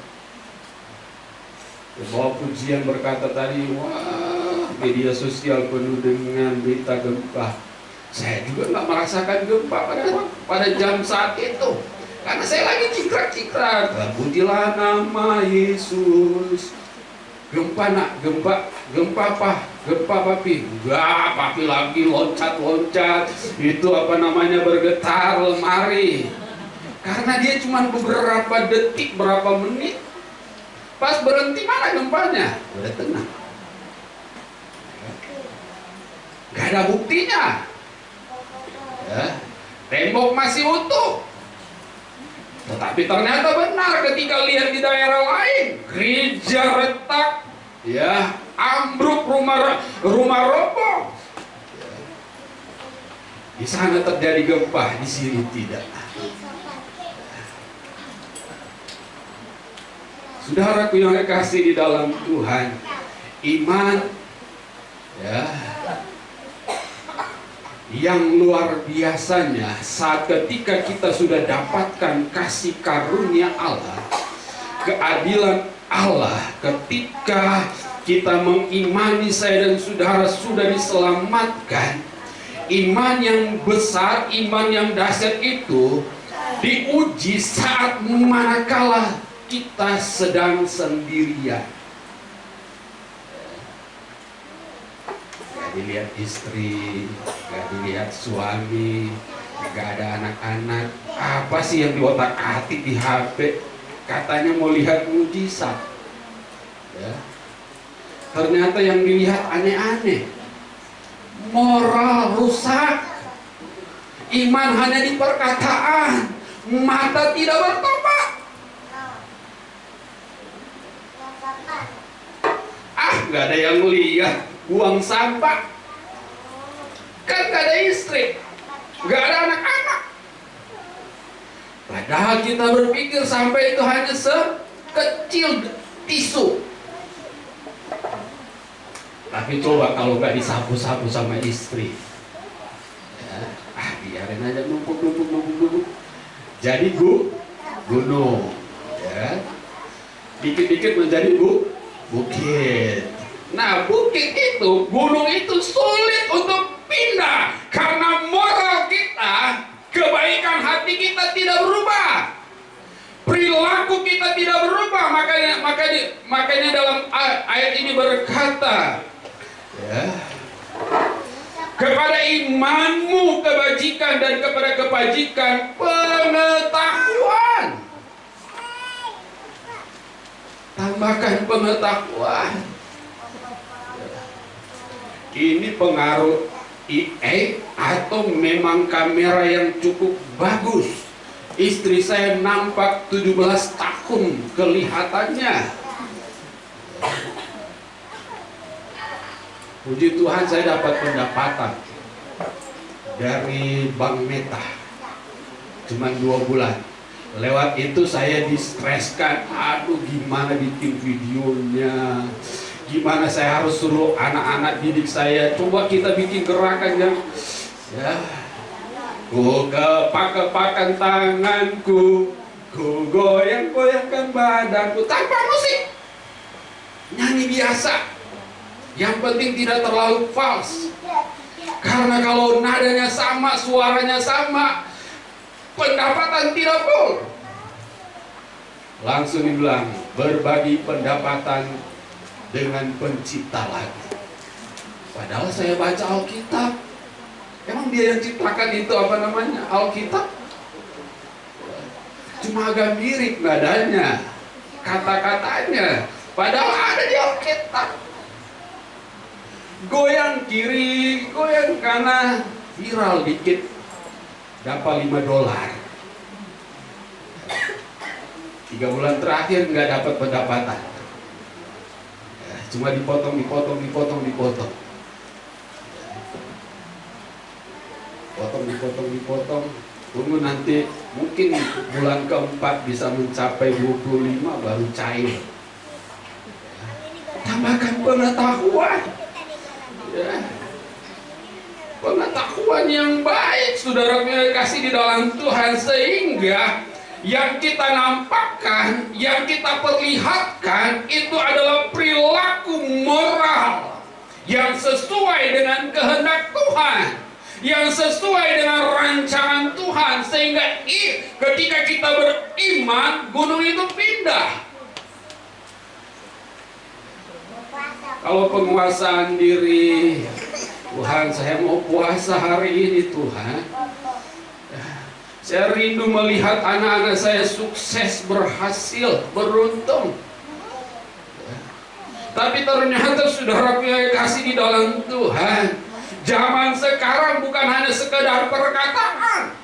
Bahwa pujian berkata tadi, wah, media sosial penuh dengan berita gempa. Saya juga nggak merasakan gempa pada jam saat itu. Karena saya lagi cikrak-cikrak, terpujilah nama Yesus. Gempa nak, gempa apa? Gempa papi? Enggak, papi lagi loncat-loncat. Itu apa namanya, bergetar lemari. Karena dia cuma beberapa detik, berapa menit. Pas berhenti mana gempanya? Udah tenang. Gak ada buktinya. Ya. Tembok masih utuh. Tetapi ternyata benar ketika lihat di daerah lain, gereja retak, ya, ambruk, rumah roboh. Di sana terjadi gempa, di sini tidak. Saudaraku yang kasih di dalam Tuhan, iman, ya, yang luar biasanya saat ketika kita sudah dapatkan kasih karunia Allah, keadilan Allah, ketika kita mengimani saya dan saudara sudah diselamatkan, iman yang besar, iman yang dahsyat itu diuji saat manakala kita sedang sendirian. Gak dilihat istri, gak dilihat suami, gak ada anak-anak. Apa sih yang di otak-atik di HP? Katanya mau lihat mujizat, ya. Ternyata yang dilihat aneh-aneh. Moral rusak, iman hanya di perkataan, mata tidak bertobat. Gak ada yang lihat, buang sampah. Kan gak ada istri, gak ada anak-anak. Padahal kita berpikir sampai itu hanya sekecil tisu. Tapi coba kalau gak disapu-sapu sama istri, ya, biarin aja numpuk. Jadi gunung, ya. Dikit-dikit menjadi bukit. Nah, bukit itu, gunung itu sulit untuk pindah karena moral kita, kebaikan hati kita tidak berubah, perilaku kita tidak berubah. Makanya dalam ayat ini berkata, ya, kepada imanmu kebajikan dan kepada kebajikan pengetahuan. Tambahkan pengetahuan. Ini pengaruh EA atau memang kamera yang cukup bagus. Istri saya nampak 17 tahun kelihatannya. Puji Tuhan saya dapat pendapatan dari Bank Meta. Cuma 2 bulan. Lewat itu saya distreskan. Aduh, gimana bikin videonya, gimana saya harus suruh anak-anak didik saya, coba kita bikin gerakan yang, ya, ku kepak-kepakan tanganku, ku goyang-goyangkan badanku, tanpa musik, nyanyi biasa. Yang penting tidak terlalu false, karena kalau nadanya sama, suaranya sama, pendapatan tidak full. Langsung dibilang, berbagi pendapatan dengan pencipta lagi. Padahal saya baca Alkitab, emang dia yang ciptakan itu apa namanya, Alkitab? Cuma agak mirip nadanya. kata-katanya. Padahal ada di Alkitab. Goyang kiri, goyang kanan, viral dikit, dapat $5. 3 bulan terakhir nggak dapat pendapatan. Cuma dipotong. Tunggu nanti mungkin bulan keempat bisa mencapai 25 baru cair. Tambahkan pengetahuan. Ya. Pengetahuan yang baik, saudara kasih di dalam Tuhan, sehingga yang kita nampakkan, yang kita perlihatkan itu adalah perilaku moral yang sesuai dengan kehendak Tuhan, yang sesuai dengan rancangan Tuhan, sehingga ketika kita beriman, gunung itu pindah. Kalau penguasaan diri, Tuhan, saya mau puasa hari ini, Tuhan. Saya rindu melihat anak-anak saya sukses, berhasil, beruntung. Tapi ternyata saudara kasih di dalam Tuhan, zaman sekarang bukan hanya sekedar perkataan.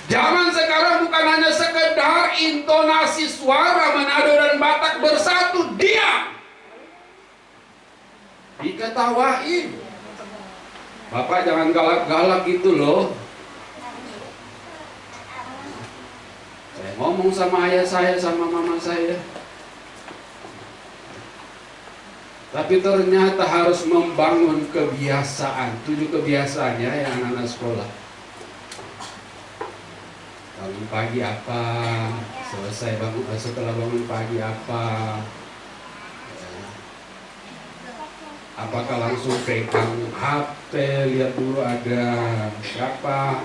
Zaman sekarang bukan hanya sekedar intonasi suara Manado dan Batak bersatu, diam, diketawain. Bapak jangan galak-galak gitu loh. Saya ngomong sama ayah saya, sama mama saya. Tapi ternyata harus membangun kebiasaan. 7 kebiasaan ya yang anak-anak sekolah. Bangun pagi apa, selesai setelah bangun pagi apa. Apakah langsung pegang HP, lihat dulu ada siapa.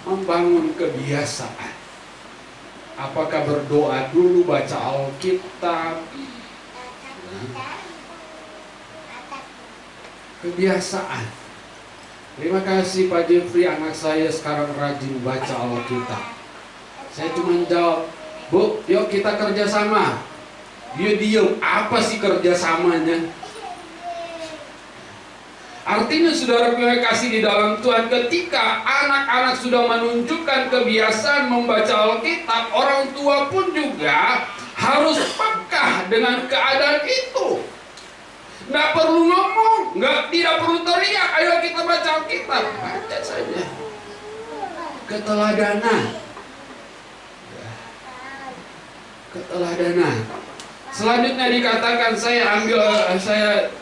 Membangun kebiasaan. Apakah berdoa dulu, baca Alkitab. Kebiasaan. Terima kasih Pak Jeffrey, anak saya sekarang rajin baca Alkitab. Saya cuma jawab, Bu, yuk kita kerjasama. Dia diem, apa sih kerjasamanya? Artinya saudara kasih di dalam Tuhan, ketika anak-anak sudah menunjukkan kebiasaan membaca Alkitab, orang tua pun juga harus peka dengan keadaan itu. Nggak perlu ngomong, tidak perlu teriak, ayo kita baca Alkitab. Baca saja. Keteladanan. Keteladanan. Selanjutnya dikatakan, saya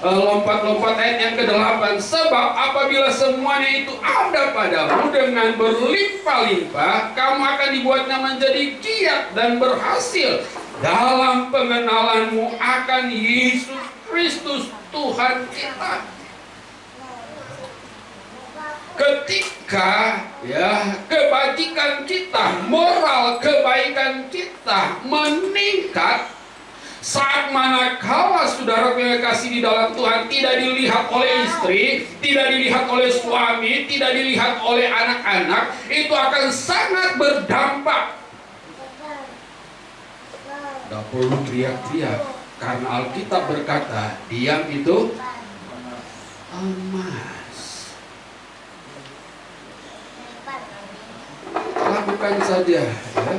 lompat-lompat ayat yang ke-8. Sebab apabila semuanya itu ada padamu dengan berlimpah-limpah, kamu akan dibuatnya menjadi giat dan berhasil dalam pengenalanmu akan Yesus Kristus Tuhan kita. Ketika kebajikan kita, moral kebaikan kita meningkat, saat manakala saudara yang kasih di dalam Tuhan tidak dilihat oleh istri, tidak dilihat oleh suami, tidak dilihat oleh anak-anak, itu akan sangat berdampak. Tidak perlu teriak-teriak, karena Alkitab berkata, diam itu emas. Lakukan saja, ya.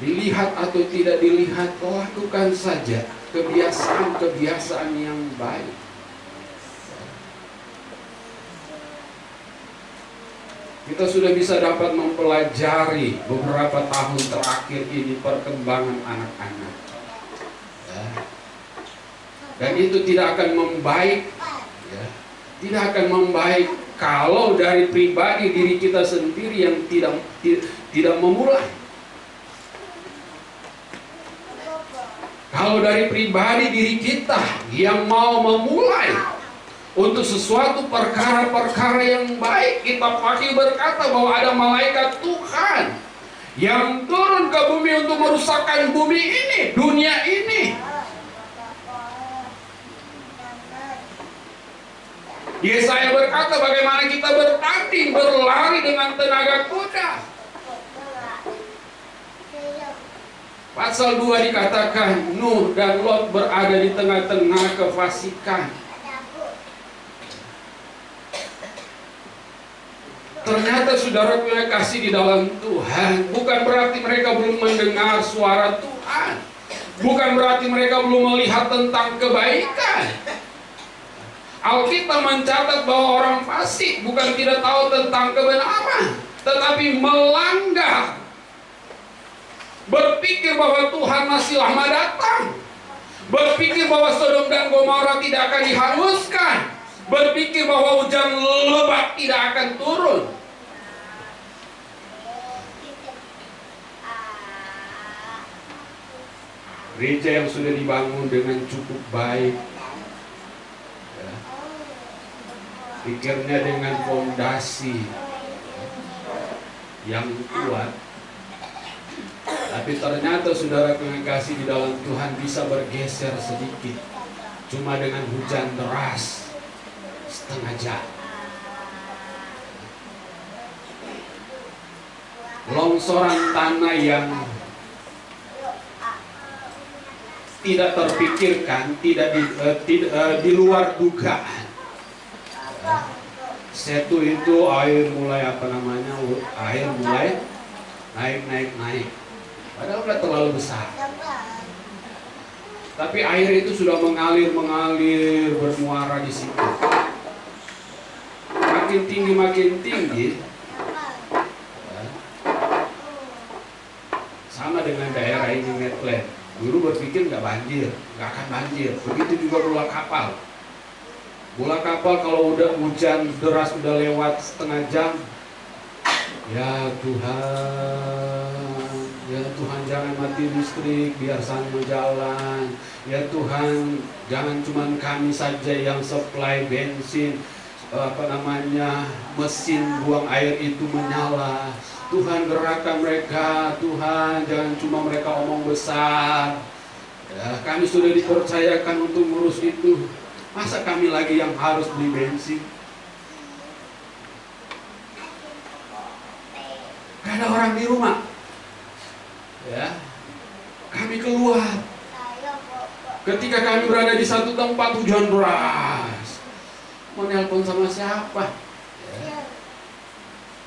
Dilihat atau tidak dilihat, lakukan saja kebiasaan-kebiasaan yang baik. Kita sudah bisa dapat mempelajari beberapa tahun terakhir ini perkembangan anak-anak. Dan itu tidak akan membaik, ya. Tidak akan membaik kalau dari pribadi diri kita sendiri yang tidak memulai. Kalau dari pribadi diri kita yang mau memulai untuk sesuatu perkara-perkara yang baik, kita pasti berkata bahwa ada malaikat Tuhan yang turun ke bumi untuk merusakkan bumi ini, dunia ini. Yesaya berkata bagaimana kita bertanding, berlari dengan tenaga kuda. Pasal 2 dikatakan Nuh dan Lot berada di tengah-tengah kefasikan. Ternyata saudara punya kasih di dalam Tuhan, bukan berarti mereka belum mendengar suara Tuhan, bukan berarti mereka belum melihat tentang kebaikan. Alkitab mencatat bahwa orang fasik bukan tidak tahu tentang kebenaran, tetapi melanggar, berpikir bahwa Tuhan masih lama datang, berpikir bahwa Sodom dan Gomora tidak akan dihanguskan, berpikir bahwa hujan lebat tidak akan turun. Gereja yang sudah dibangun dengan cukup baik, ya, pikirnya dengan fondasi yang kuat, tapi ternyata saudara kekasih di dalam Tuhan bisa bergeser sedikit cuma dengan hujan deras setengah jam. Longsoran tanah yang tidak terpikirkan, tidak di luar dugaan. Setu itu air mulai air mulai naik. Padahal nggak terlalu besar. Tapi air itu sudah mengalir bermuara di situ. Makin tinggi. Sama dengan daerah ini Medland. Dulu berpikir nggak akan banjir. Begitu juga bola kapal. Bola kapal kalau udah hujan deras udah lewat setengah jam, ya Tuhan jangan mati listrik biar sana jalan. Ya Tuhan jangan cuma kami saja yang supply bensin, mesin buang air itu menyala. Tuhan gerakkan mereka, Tuhan jangan cuma mereka omong besar. Ya, kami sudah dipercayakan untuk ngurus itu. Masa kami lagi yang harus beli bensin? Gak ada orang di rumah. Ya, kami keluar. Ketika kami berada di satu tempat hujan deras, mau nelpon sama siapa? Ya.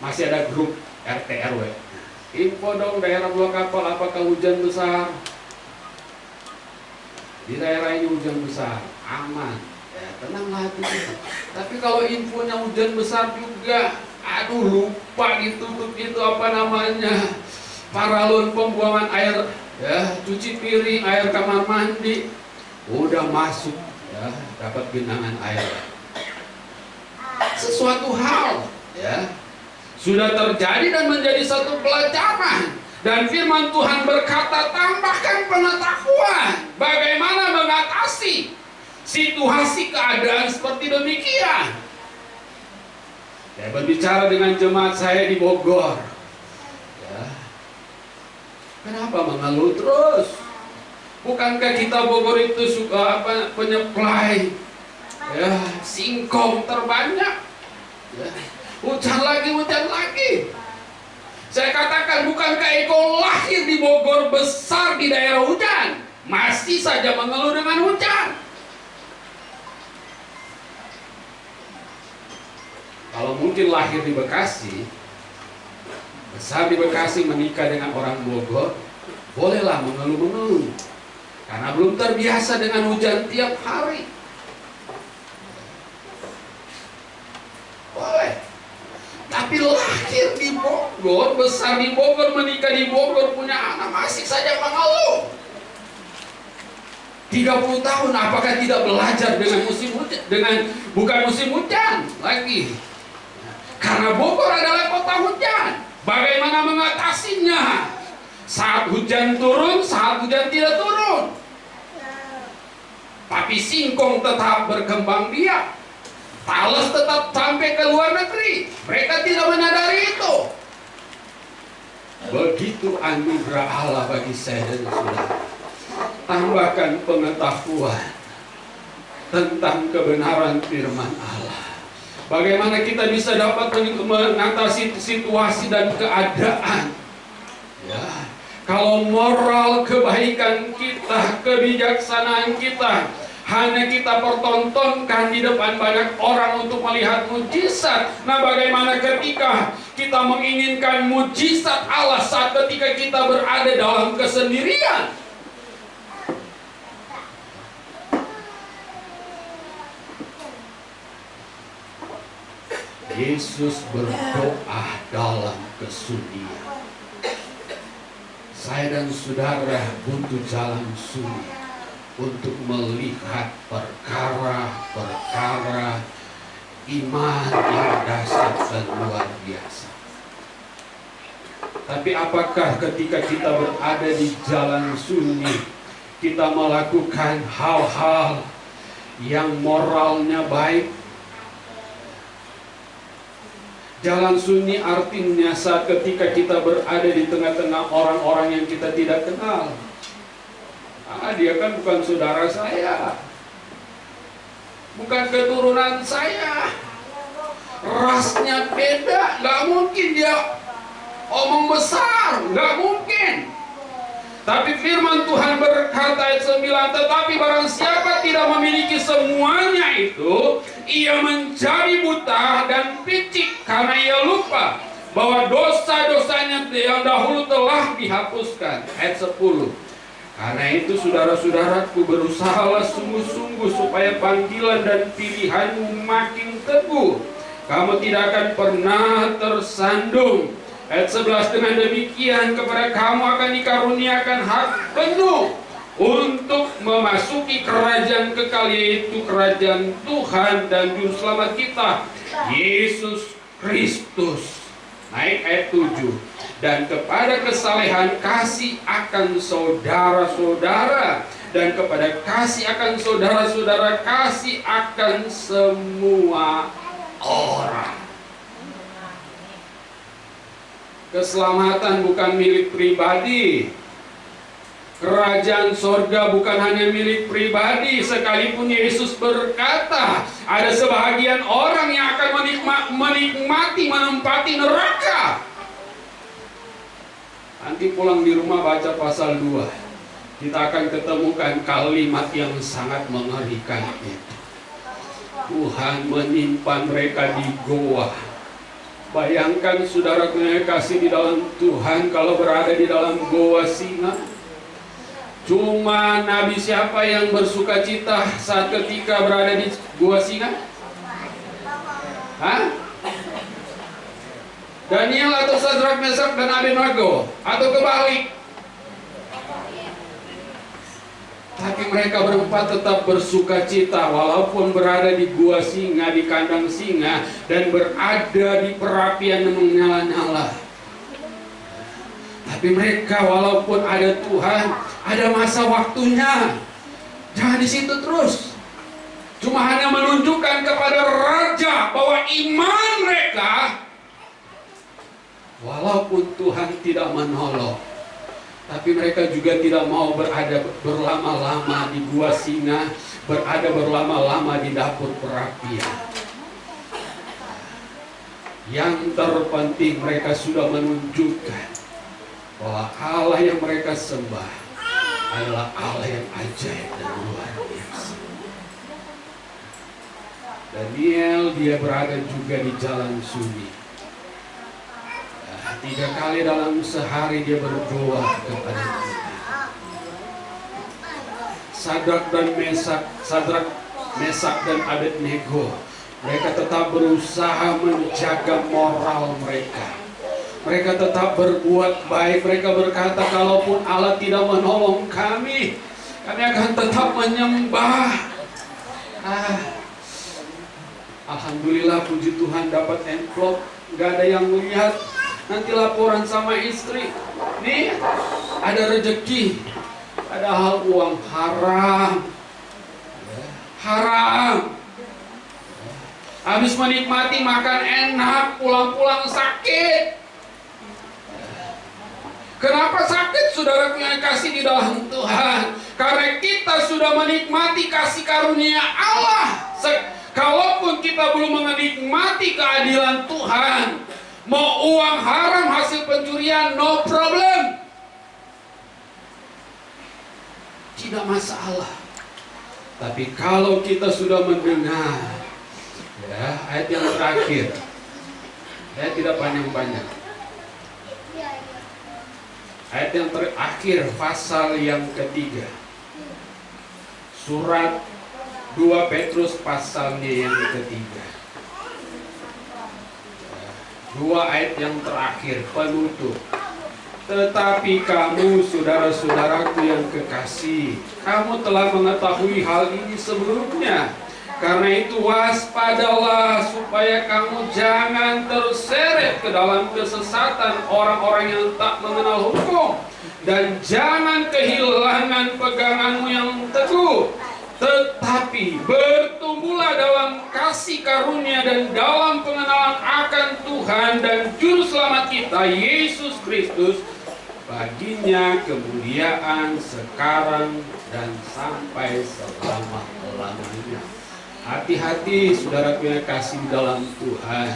Masih ada grup RT RW. Info dong daerah Bola Kapal apakah hujan besar? Di daerah ini hujan besar, aman. Ya, tenanglah hati kita. Tapi kalau infonya hujan besar juga, lupa gitu paralon pembuangan air, ya, cuci piring, air kamar mandi, udah masuk, ya, dapat genangan air. Sesuatu hal, ya, sudah terjadi dan menjadi satu pelajaran. Dan firman Tuhan berkata, tambahkan pengetahuan bagaimana mengatasi situasi keadaan seperti demikian. Saya berbicara dengan jemaat saya di Bogor. Ya. Kenapa mengeluh terus? Bukankah kita Bogor itu suka penyuplai, ya, singkong terbanyak? Ya. Hujan lagi. Saya katakan, bukankah engkau lahir di Bogor, besar di daerah hujan, masih saja mengeluh dengan hujan? Kalau mungkin lahir di Bekasi, besar di Bekasi, menikah dengan orang Bogor, bolehlah mengeluh-mengeluh, karena belum terbiasa dengan hujan tiap hari. Boleh. Tapi lahir di Bogor, besar di Bogor, menikah di Bogor, punya anak, masih saja mengeluh. 30 tahun, apakah tidak belajar dengan musim hujan, bukan musim hujan lagi? Karena Bogor adalah kota hujan. Bagaimana mengatasinya? Saat hujan turun, saat hujan tidak turun. Tapi singkong tetap berkembang biak. Talas tetap sampai ke luar negeri. Mereka tidak menyadari itu. Begitu anugerah Allah bagi saya dan saudara. Tambahkan pengetahuan tentang kebenaran firman Allah. Bagaimana kita bisa dapat mengatasi situasi dan keadaan. Ya. Kalau moral kebaikan kita, kebijaksanaan kita hanya kita pertontonkan di depan banyak orang untuk melihat mujizat. Nah, bagaimana ketika kita menginginkan mujizat Allah saat ketika kita berada dalam kesendirian? Yesus berdoa dalam kesunyian. Saya dan saudara butuh jalan sunyi untuk melihat perkara-perkara iman yang dahsyat dan luar biasa. Tapi apakah ketika kita berada di jalan sunyi, kita melakukan hal-hal yang moralnya baik? Jalan sunyi artinya saat ketika kita berada di tengah-tengah orang-orang yang kita tidak kenal. Dia kan bukan saudara saya, bukan keturunan saya, rasnya beda, nggak mungkin dia omong besar, nggak mungkin. Tapi firman Tuhan berkata ayat 9, tetapi barang siapa tidak memiliki semuanya itu, ia menjadi buta dan picik karena ia lupa bahwa dosa-dosanya yang dahulu telah dihapuskan. Ayat 10. Karena itu saudara-saudaraku, berusahalah sungguh-sungguh supaya panggilan dan pilihanmu makin teguh. Kamu tidak akan pernah tersandung. Ayat 11, dengan demikian kepada kamu akan dikaruniakan hak penuh untuk memasuki kerajaan kekal, yaitu kerajaan Tuhan dan Juru Selamat kita, Yesus Kristus. Naik ayat 7. Dan kepada kesalehan kasih akan saudara-saudara, dan kepada kasih akan saudara-saudara, kasih akan semua orang. Keselamatan bukan milik pribadi. Kerajaan sorga bukan hanya milik pribadi. Sekalipun Yesus berkata, ada sebahagian orang yang akan menikmati, menempati neraka. Nanti pulang di rumah baca pasal 2. Kita akan ketemukan kalimat yang sangat mengerikan itu. Tuhan menyimpan mereka di goa. Bayangkan saudara yang kasih di dalam Tuhan, kalau berada di dalam goa singa. Cuma nabi siapa yang bersuka cita saat ketika berada di goa singa? Hah? Daniel atau Sadrak, Mesak dan Abednego? Atau kebalik? Tapi mereka berempat tetap bersuka cita walaupun berada di gua singa, di kandang singa, dan berada di perapian yang menyala-nyala. Tapi mereka walaupun ada Tuhan, ada masa waktunya. Jangan di situ terus. Cuma hanya menunjukkan kepada raja bahwa iman mereka, walaupun Tuhan tidak menolong, tapi mereka juga tidak mau berada berlama-lama di gua singa, berada berlama-lama di dapur perapian. Yang terpenting mereka sudah menunjukkan bahwa Allah yang mereka sembah adalah Allah yang ajaib dan luar biasa. Daniel, dia berada juga di jalan sunyi. 3 kali dalam sehari dia berdoa kepada Tuhan. Sadrak, Mesak dan Abednego, mereka tetap berusaha menjaga moral mereka. Mereka tetap berbuat baik. Mereka berkata, kalaupun Allah tidak menolong kami, kami akan tetap menyembah. Alhamdulillah, puji Tuhan, dapat envelope, gak ada yang melihat. Nanti laporan sama istri, nih ada rezeki, padahal uang haram. Habis menikmati makan enak, pulang-pulang sakit. Kenapa sakit, saudara punya kasih di dalam Tuhan? Karena kita sudah menikmati kasih karunia Allah. Kalaupun kita belum menikmati keadilan Tuhan, mau uang haram hasil pencurian, no problem. tidak masalah. Tapi kalau kita sudah mendengar, ya, ayat yang terakhir, saya tidak panjang-panjang. Ayat yang terakhir, pasal yang ketiga, surat 2 Petrus pasalnya yang ketiga. 2 ayat yang terakhir, penutup. Tetapi kamu, saudara-saudaraku yang kekasih, kamu telah mengetahui hal ini sebelumnya. Karena itu waspadalah supaya kamu jangan terseret ke dalam kesesatan orang-orang yang tak mengenal hukum. Dan jangan kehilangan peganganmu yang teguh. Tetapi bertumbuhlah dalam kasih karunia dan dalam pengenalan akan Tuhan dan Juru Selamat kita, Yesus Kristus. Baginya kemuliaan sekarang dan sampai selama-lamanya. Hati-hati saudaraku yang kasih di dalam Tuhan,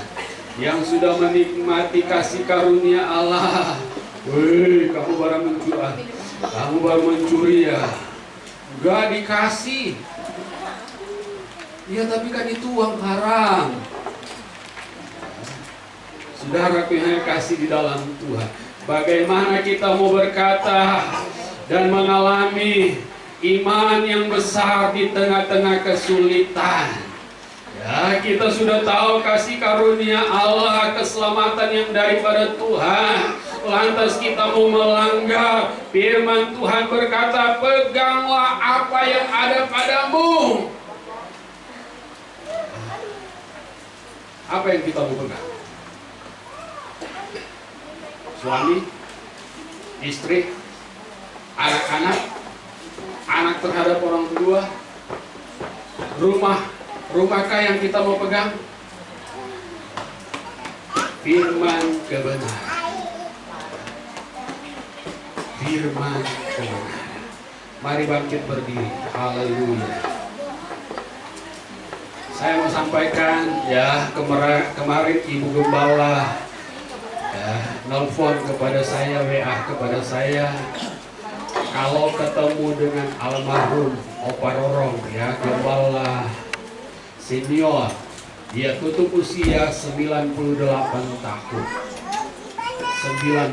yang sudah menikmati kasih karunia Allah. Woi, kamu baru mencuri, kamu baru mencuri ya? Gak dikasih. Ya tapi kan itu uang haram. Saudaraku yang kasih di dalam Tuhan, bagaimana kita mau berkata dan mengalami iman yang besar di tengah-tengah kesulitan? Ya, kita sudah tahu kasih karunia Allah, keselamatan yang daripada Tuhan. Lantas kita mau melanggar firman Tuhan berkata, peganglah apa yang ada padamu. Apa yang kita mau pegang? Suami, istri, anak-anak, anak terhadap orang tua, rumahkah yang kita mau pegang? Firman kebenaran. Firman kebenaran. Mari bangkit berdiri. Haleluya. Saya mau sampaikan ya, kemarin Ibu Gembala ya, nelfon kepada saya, WA kepada saya, kalau ketemu dengan almarhum Opa Rorong ya, Gembala senior, dia tutup usia 98 tahun.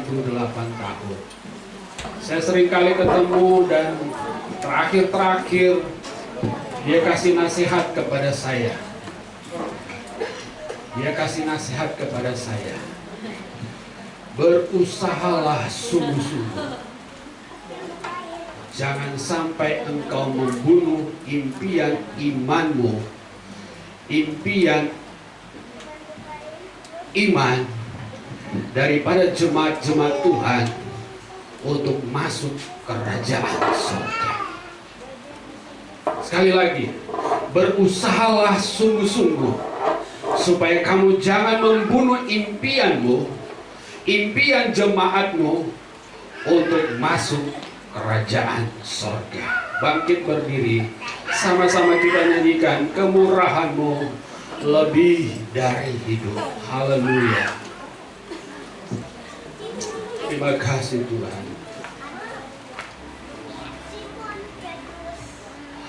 98 tahun. Saya sering kali ketemu dan terakhir dia kasih nasihat kepada saya. Dia kasih nasihat kepada saya. Berusahalah sungguh-sungguh. Jangan sampai engkau membunuh impian imanmu, impian iman daripada jemaat-jemaat Tuhan untuk masuk kerajaan surga. Sekali lagi, berusahalah sungguh-sungguh supaya kamu jangan membunuh impianmu, impian jemaatmu untuk masuk kerajaan surga. Bangkit berdiri, sama-sama kita nyanyikan kemurahan-Mu lebih dari hidup. Haleluya. Terima kasih Tuhan.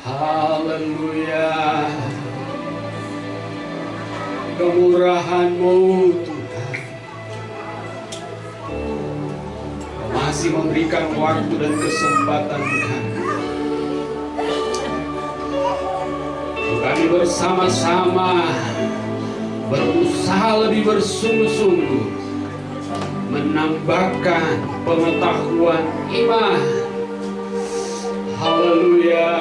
Haleluya. Kemurahan-Mu Tuhan masih memberikan waktu dan kesempatan kami. Kami bersama-sama berusaha lebih bersungguh-sungguh menambahkan pengetahuan iman. Haleluya.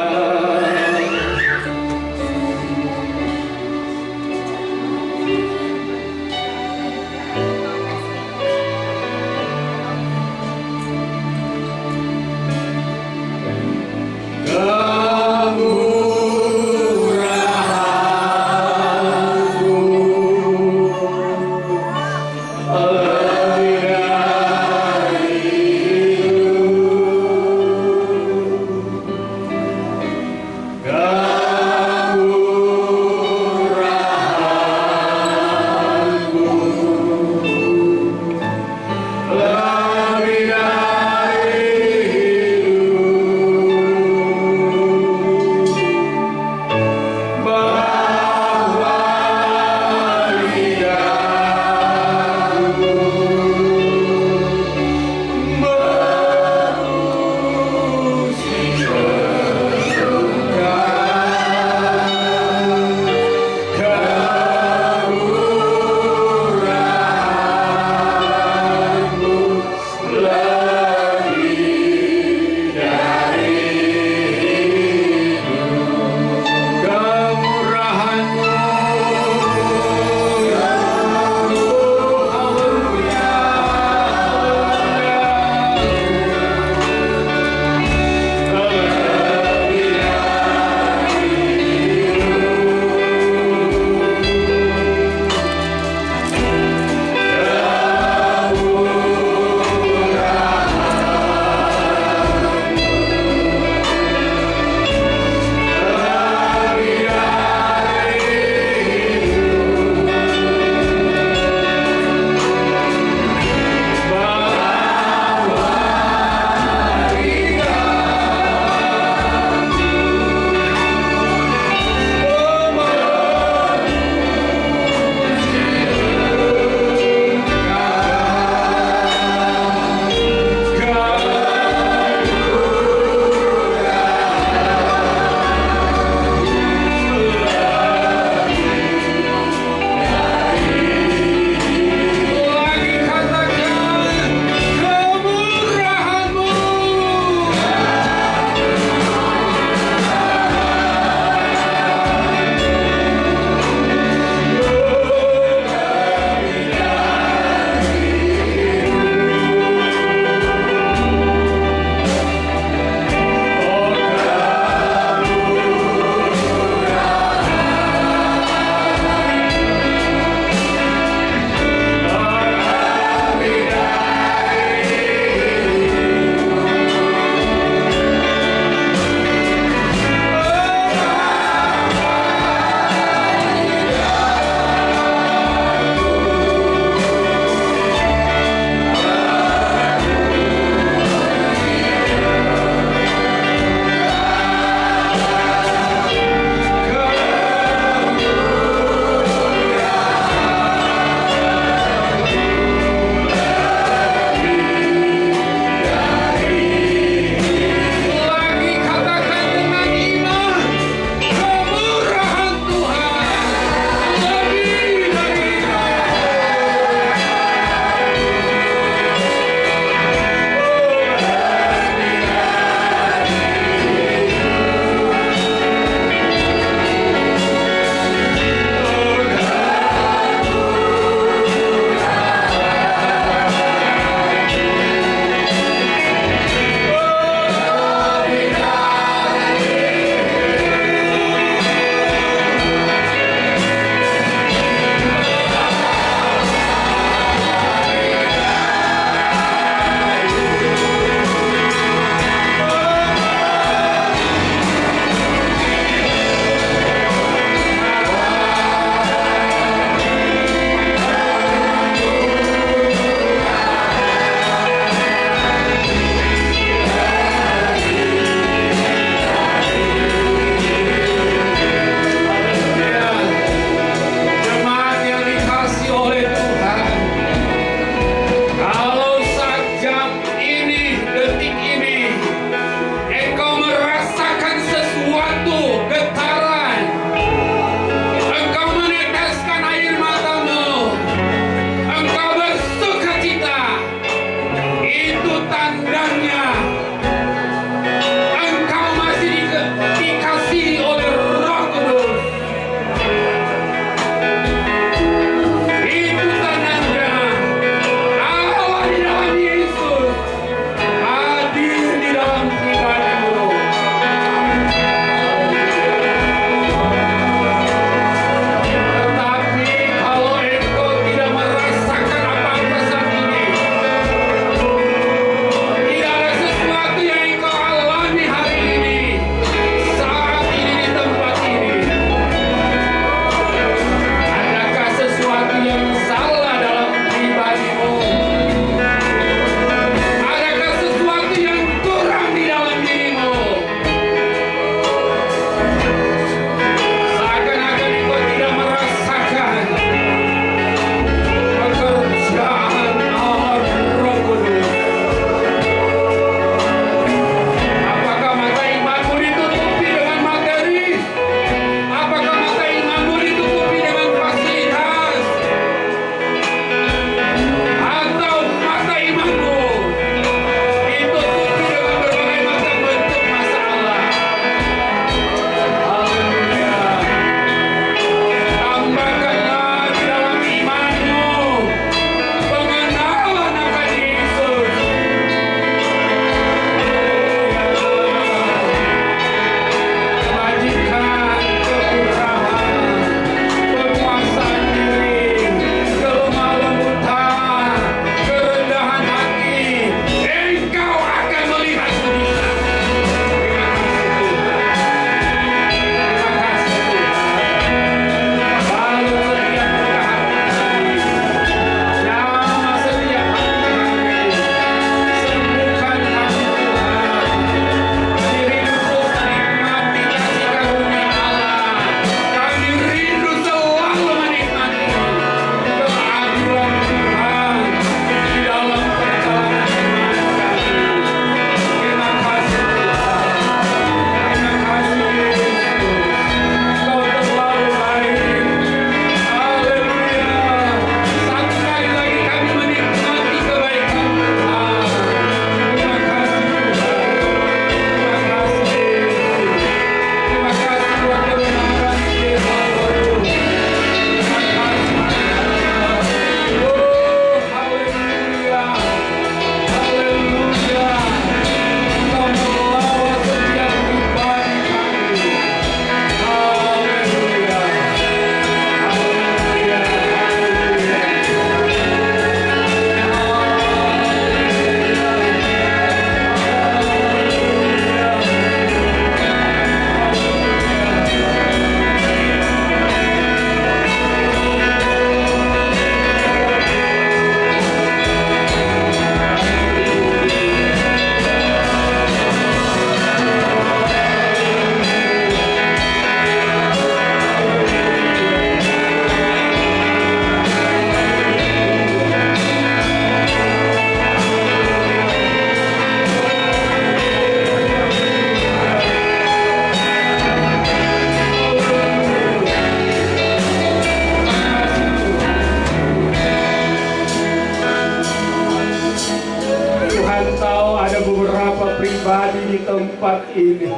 di tempat ini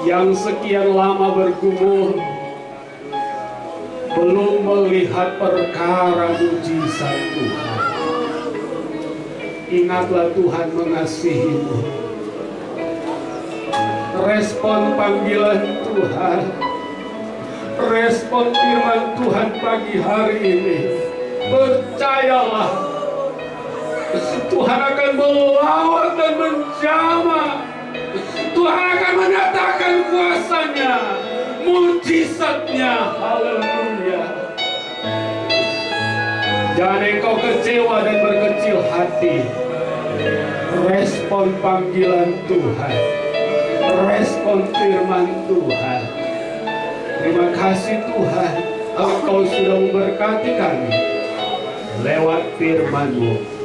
yang sekian lama bergumul belum melihat perkara mujizat Tuhan. Ingatlah Tuhan mengasihimu. Respon panggilan Tuhan, respon firman Tuhan pagi hari ini. Percayalah, Tuhan akan melawat dan menjamah. Tuhan akan menyatakan kuasanya, mujizatnya. Haleluya. Jangan engkau kecewa dan berkecil hati. Respon panggilan Tuhan, respon firman Tuhan. Terima kasih Tuhan, Engkau sudah memberkati kami lewat firman-Mu.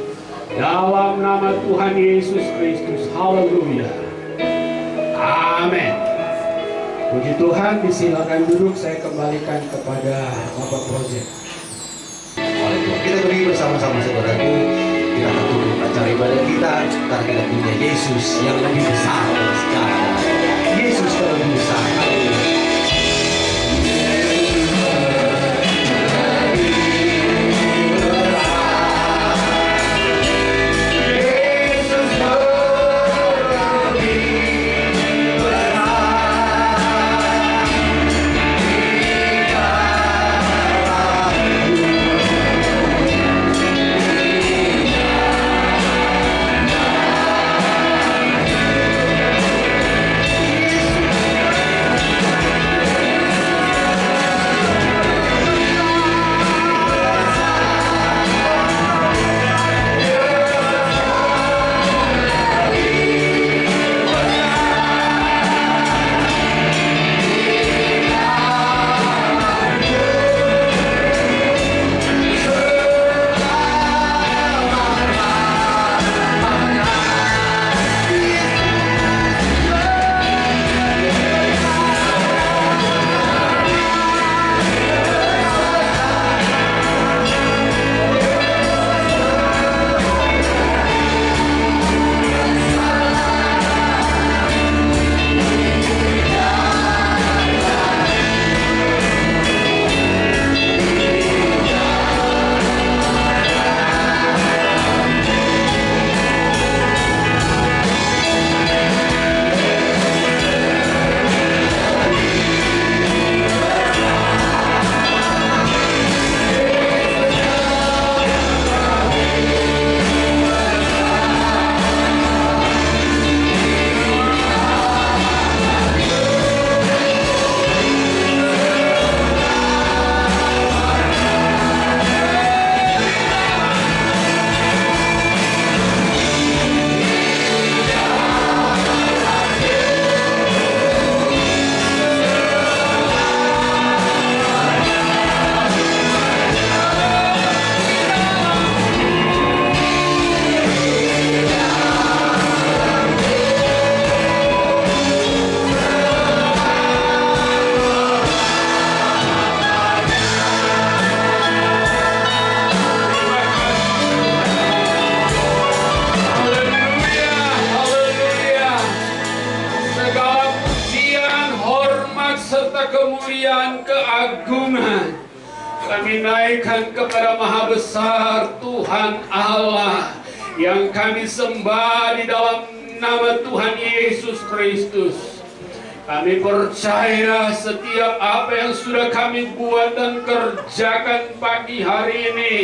Dalam nama Tuhan Yesus Kristus. Haleluya. Amin. Puji Tuhan, disilakan duduk. Saya kembalikan kepada Bapak Project. Kita beri bersama-sama saudaraku. Kita akan tutup acara ibadah kita karena kita punya Yesus yang lebih besar dari segala. Yesus yang lebih besar. keagungan kami naikkan kepada Maha Besar Tuhan Allah yang kami sembah di dalam nama Tuhan Yesus Kristus. Kami percaya setiap apa yang sudah kami buat dan kerjakan pagi hari ini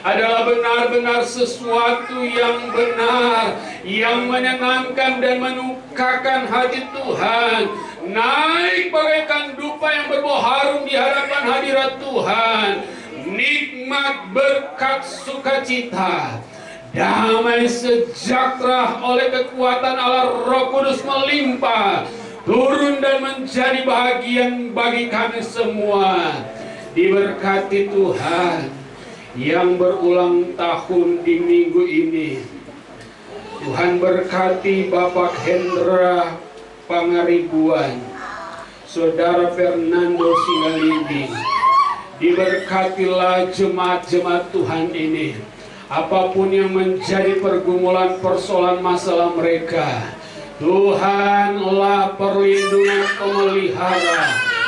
adalah benar-benar sesuatu yang benar, yang menyenangkan dan menukakan hati Tuhan. Naik bagaikan dupa yang berbau harum di hadapan hadirat Tuhan. Nikmat berkat sukacita, damai sejahtera oleh kekuatan Allah Roh Kudus melimpah, turun dan menjadi bahagian bagi kami semua. Diberkati Tuhan yang berulang tahun di minggu ini. Tuhan berkati Bapak Hendra Pangaribuan, Saudara Fernando Singalindi. Diberkatilah jemaat-jemaat Tuhan ini. Apapun yang menjadi pergumulan persoalan masalah mereka, Tuhanlah perlindungan pemelihara.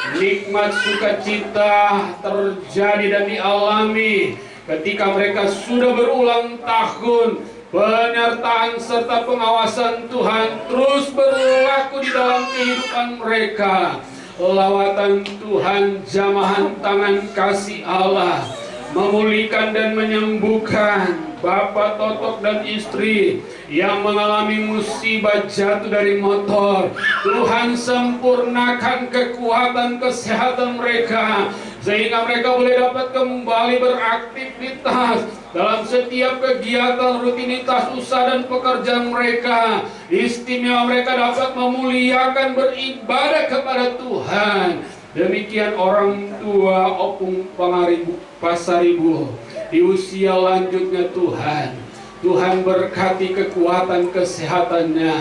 Nikmat sukacita terjadi dan dialami ketika mereka sudah berulang tahun. Penyertaan serta pengawasan Tuhan terus berlaku di dalam kehidupan mereka. Lawatan Tuhan, jamahan tangan kasih Allah memulihkan dan menyembuhkan Bapak Totok dan istri yang mengalami musibah jatuh dari motor. Tuhan sempurnakan kekuatan kesehatan mereka sehingga mereka boleh dapat kembali beraktivitas dalam setiap kegiatan rutinitas usaha dan pekerjaan mereka. Istimewa mereka dapat memuliakan beribadah kepada Tuhan. Demikian orang tua Opung Pangaribu Pasaribu di usia lanjutnya Tuhan berkati kekuatan kesehatannya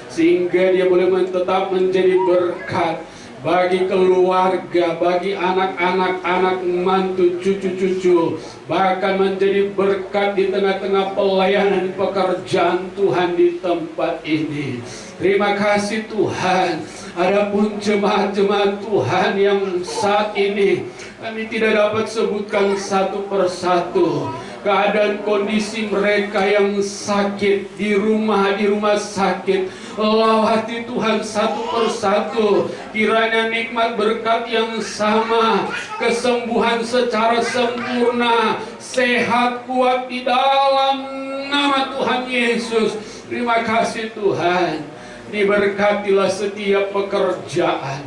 sehingga dia boleh tetap menjadi berkat bagi keluarga, bagi anak-anak, anak mantu, cucu-cucu, bahkan menjadi berkat di tengah-tengah pelayanan pekerjaan Tuhan di tempat ini. Terima kasih Tuhan. Adapun jemaat-jemaat Tuhan yang saat ini kami tidak dapat sebutkan satu persatu keadaan kondisi mereka yang sakit di rumah sakit. Lawati Tuhan satu persatu, kiranya nikmat berkat yang sama, kesembuhan secara sempurna, sehat kuat di dalam nama Tuhan Yesus. Terima kasih Tuhan. Diberkatilah setiap pekerjaan,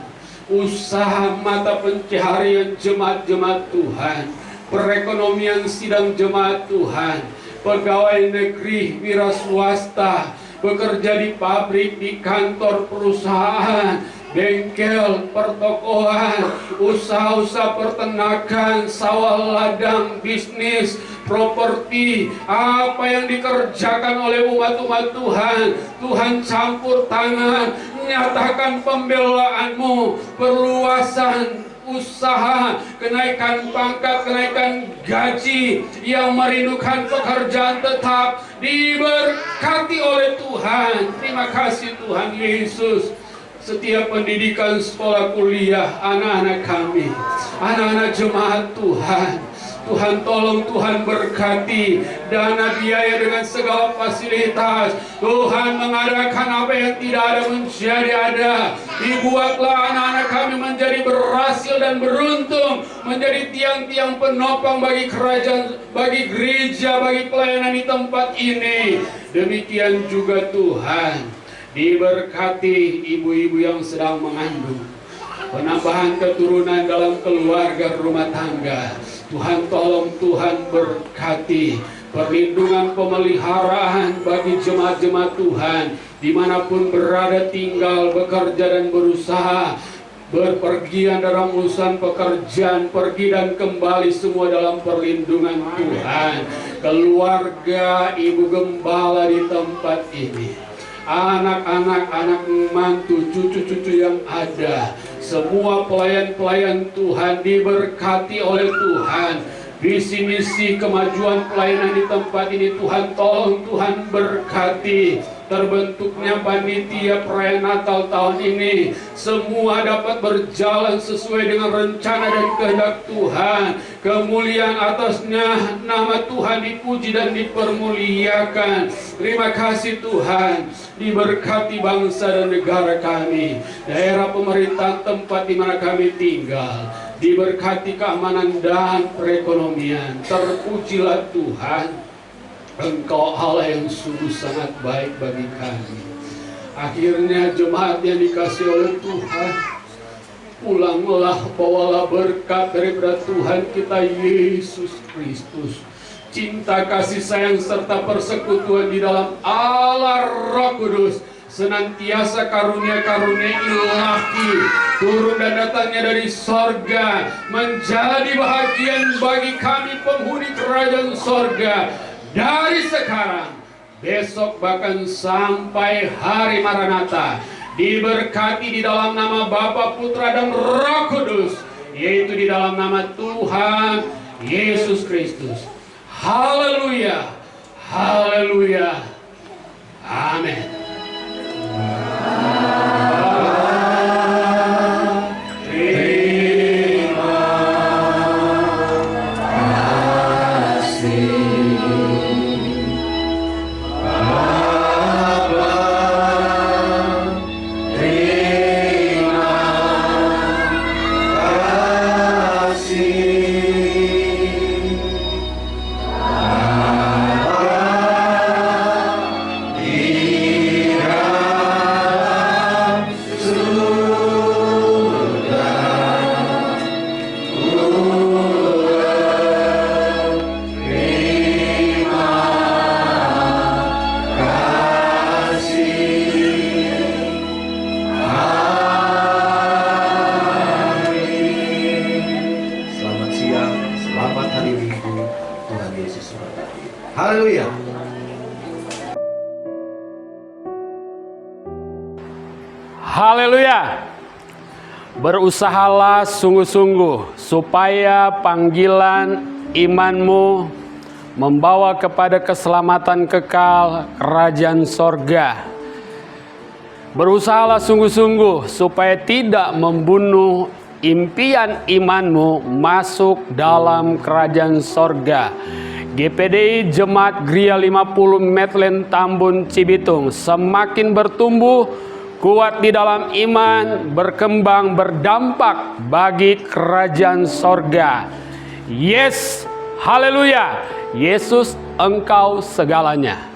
usaha mata pencaharian jemaat-jemaat Tuhan, perekonomian sidang jemaat Tuhan, pegawai negeri, wira swasta, bekerja di pabrik, di kantor perusahaan, bengkel, pertokoan, usaha-usaha peternakan, sawah ladang, bisnis, properti, apa yang dikerjakan oleh umat-umat Tuhan, Tuhan campur tangan, nyatakan pembelaanmu, perluasan usaha, kenaikan pangkat, kenaikan gaji, yang merindukan pekerjaan tetap, diberkati oleh Tuhan. Terima kasih Tuhan Yesus. Setiap pendidikan sekolah kuliah anak-anak kami, anak-anak jemaat Tuhan, Tuhan tolong, Tuhan berkati dana biaya dengan segala fasilitas. Tuhan mengadakan apa yang tidak ada menjadi ada. Dibuatlah anak-anak kami menjadi berhasil dan beruntung, menjadi tiang-tiang penopang bagi kerajaan, bagi gereja, bagi pelayanan di tempat ini. Demikian juga Tuhan, diberkati ibu-ibu yang sedang mengandung, penambahan keturunan dalam keluarga rumah tangga. Tuhan tolong, Tuhan berkati perlindungan pemeliharaan bagi jemaat-jemaat Tuhan dimanapun berada, tinggal, bekerja dan berusaha, berpergian dalam urusan pekerjaan, pergi dan kembali, semua dalam perlindungan Tuhan. Keluarga ibu gembala di tempat ini, anak-anak, anak mantu, cucu-cucu yang ada, semua pelayan-pelayan Tuhan diberkati oleh Tuhan. Visi misi kemajuan pelayanan di tempat ini Tuhan tolong, Tuhan berkati. Terbentuknya panitia perayaan Natal tahun ini, semua dapat berjalan sesuai dengan rencana dan kehendak Tuhan. Kemuliaan atasnya nama Tuhan dipuji dan dipermuliakan. Terima kasih Tuhan. Diberkati bangsa dan negara kami, daerah pemerintahan tempat di mana kami tinggal, diberkati keamanan dan perekonomian. Terpujilah Tuhan, Engkau Allah yang sungguh sangat baik bagi kami. Akhirnya jemaat yang dikasih oleh Tuhan, pulanglah, bawalah berkat daripada Tuhan kita Yesus Kristus, cinta kasih sayang serta persekutuan di dalam Allah Roh Kudus, senantiasa karunia-karunia ilahi turun dan datangnya dari sorga, menjadi bahagian bagi kami penghuni kerajaan sorga, dari sekarang, besok, bahkan sampai hari Maranatha. Diberkati di dalam nama Bapa, Putra dan Roh Kudus, yaitu di dalam nama Tuhan Yesus Kristus. Haleluya, haleluya, amin. Selamat siang, selamat hari Minggu. Tuhan Yesus memberkati. Haleluya. Haleluya. Berusahalah sungguh-sungguh supaya panggilan imanmu membawa kepada keselamatan kekal kerajaan sorga. Berusahalah sungguh-sungguh supaya tidak membunuh impian imanmu masuk dalam kerajaan sorga. GPDI Jemaat Gria 50 Medland Tambun Cibitung semakin bertumbuh, kuat di dalam iman, berkembang, berdampak bagi kerajaan sorga. Yes, haleluya. Yesus engkau segalanya.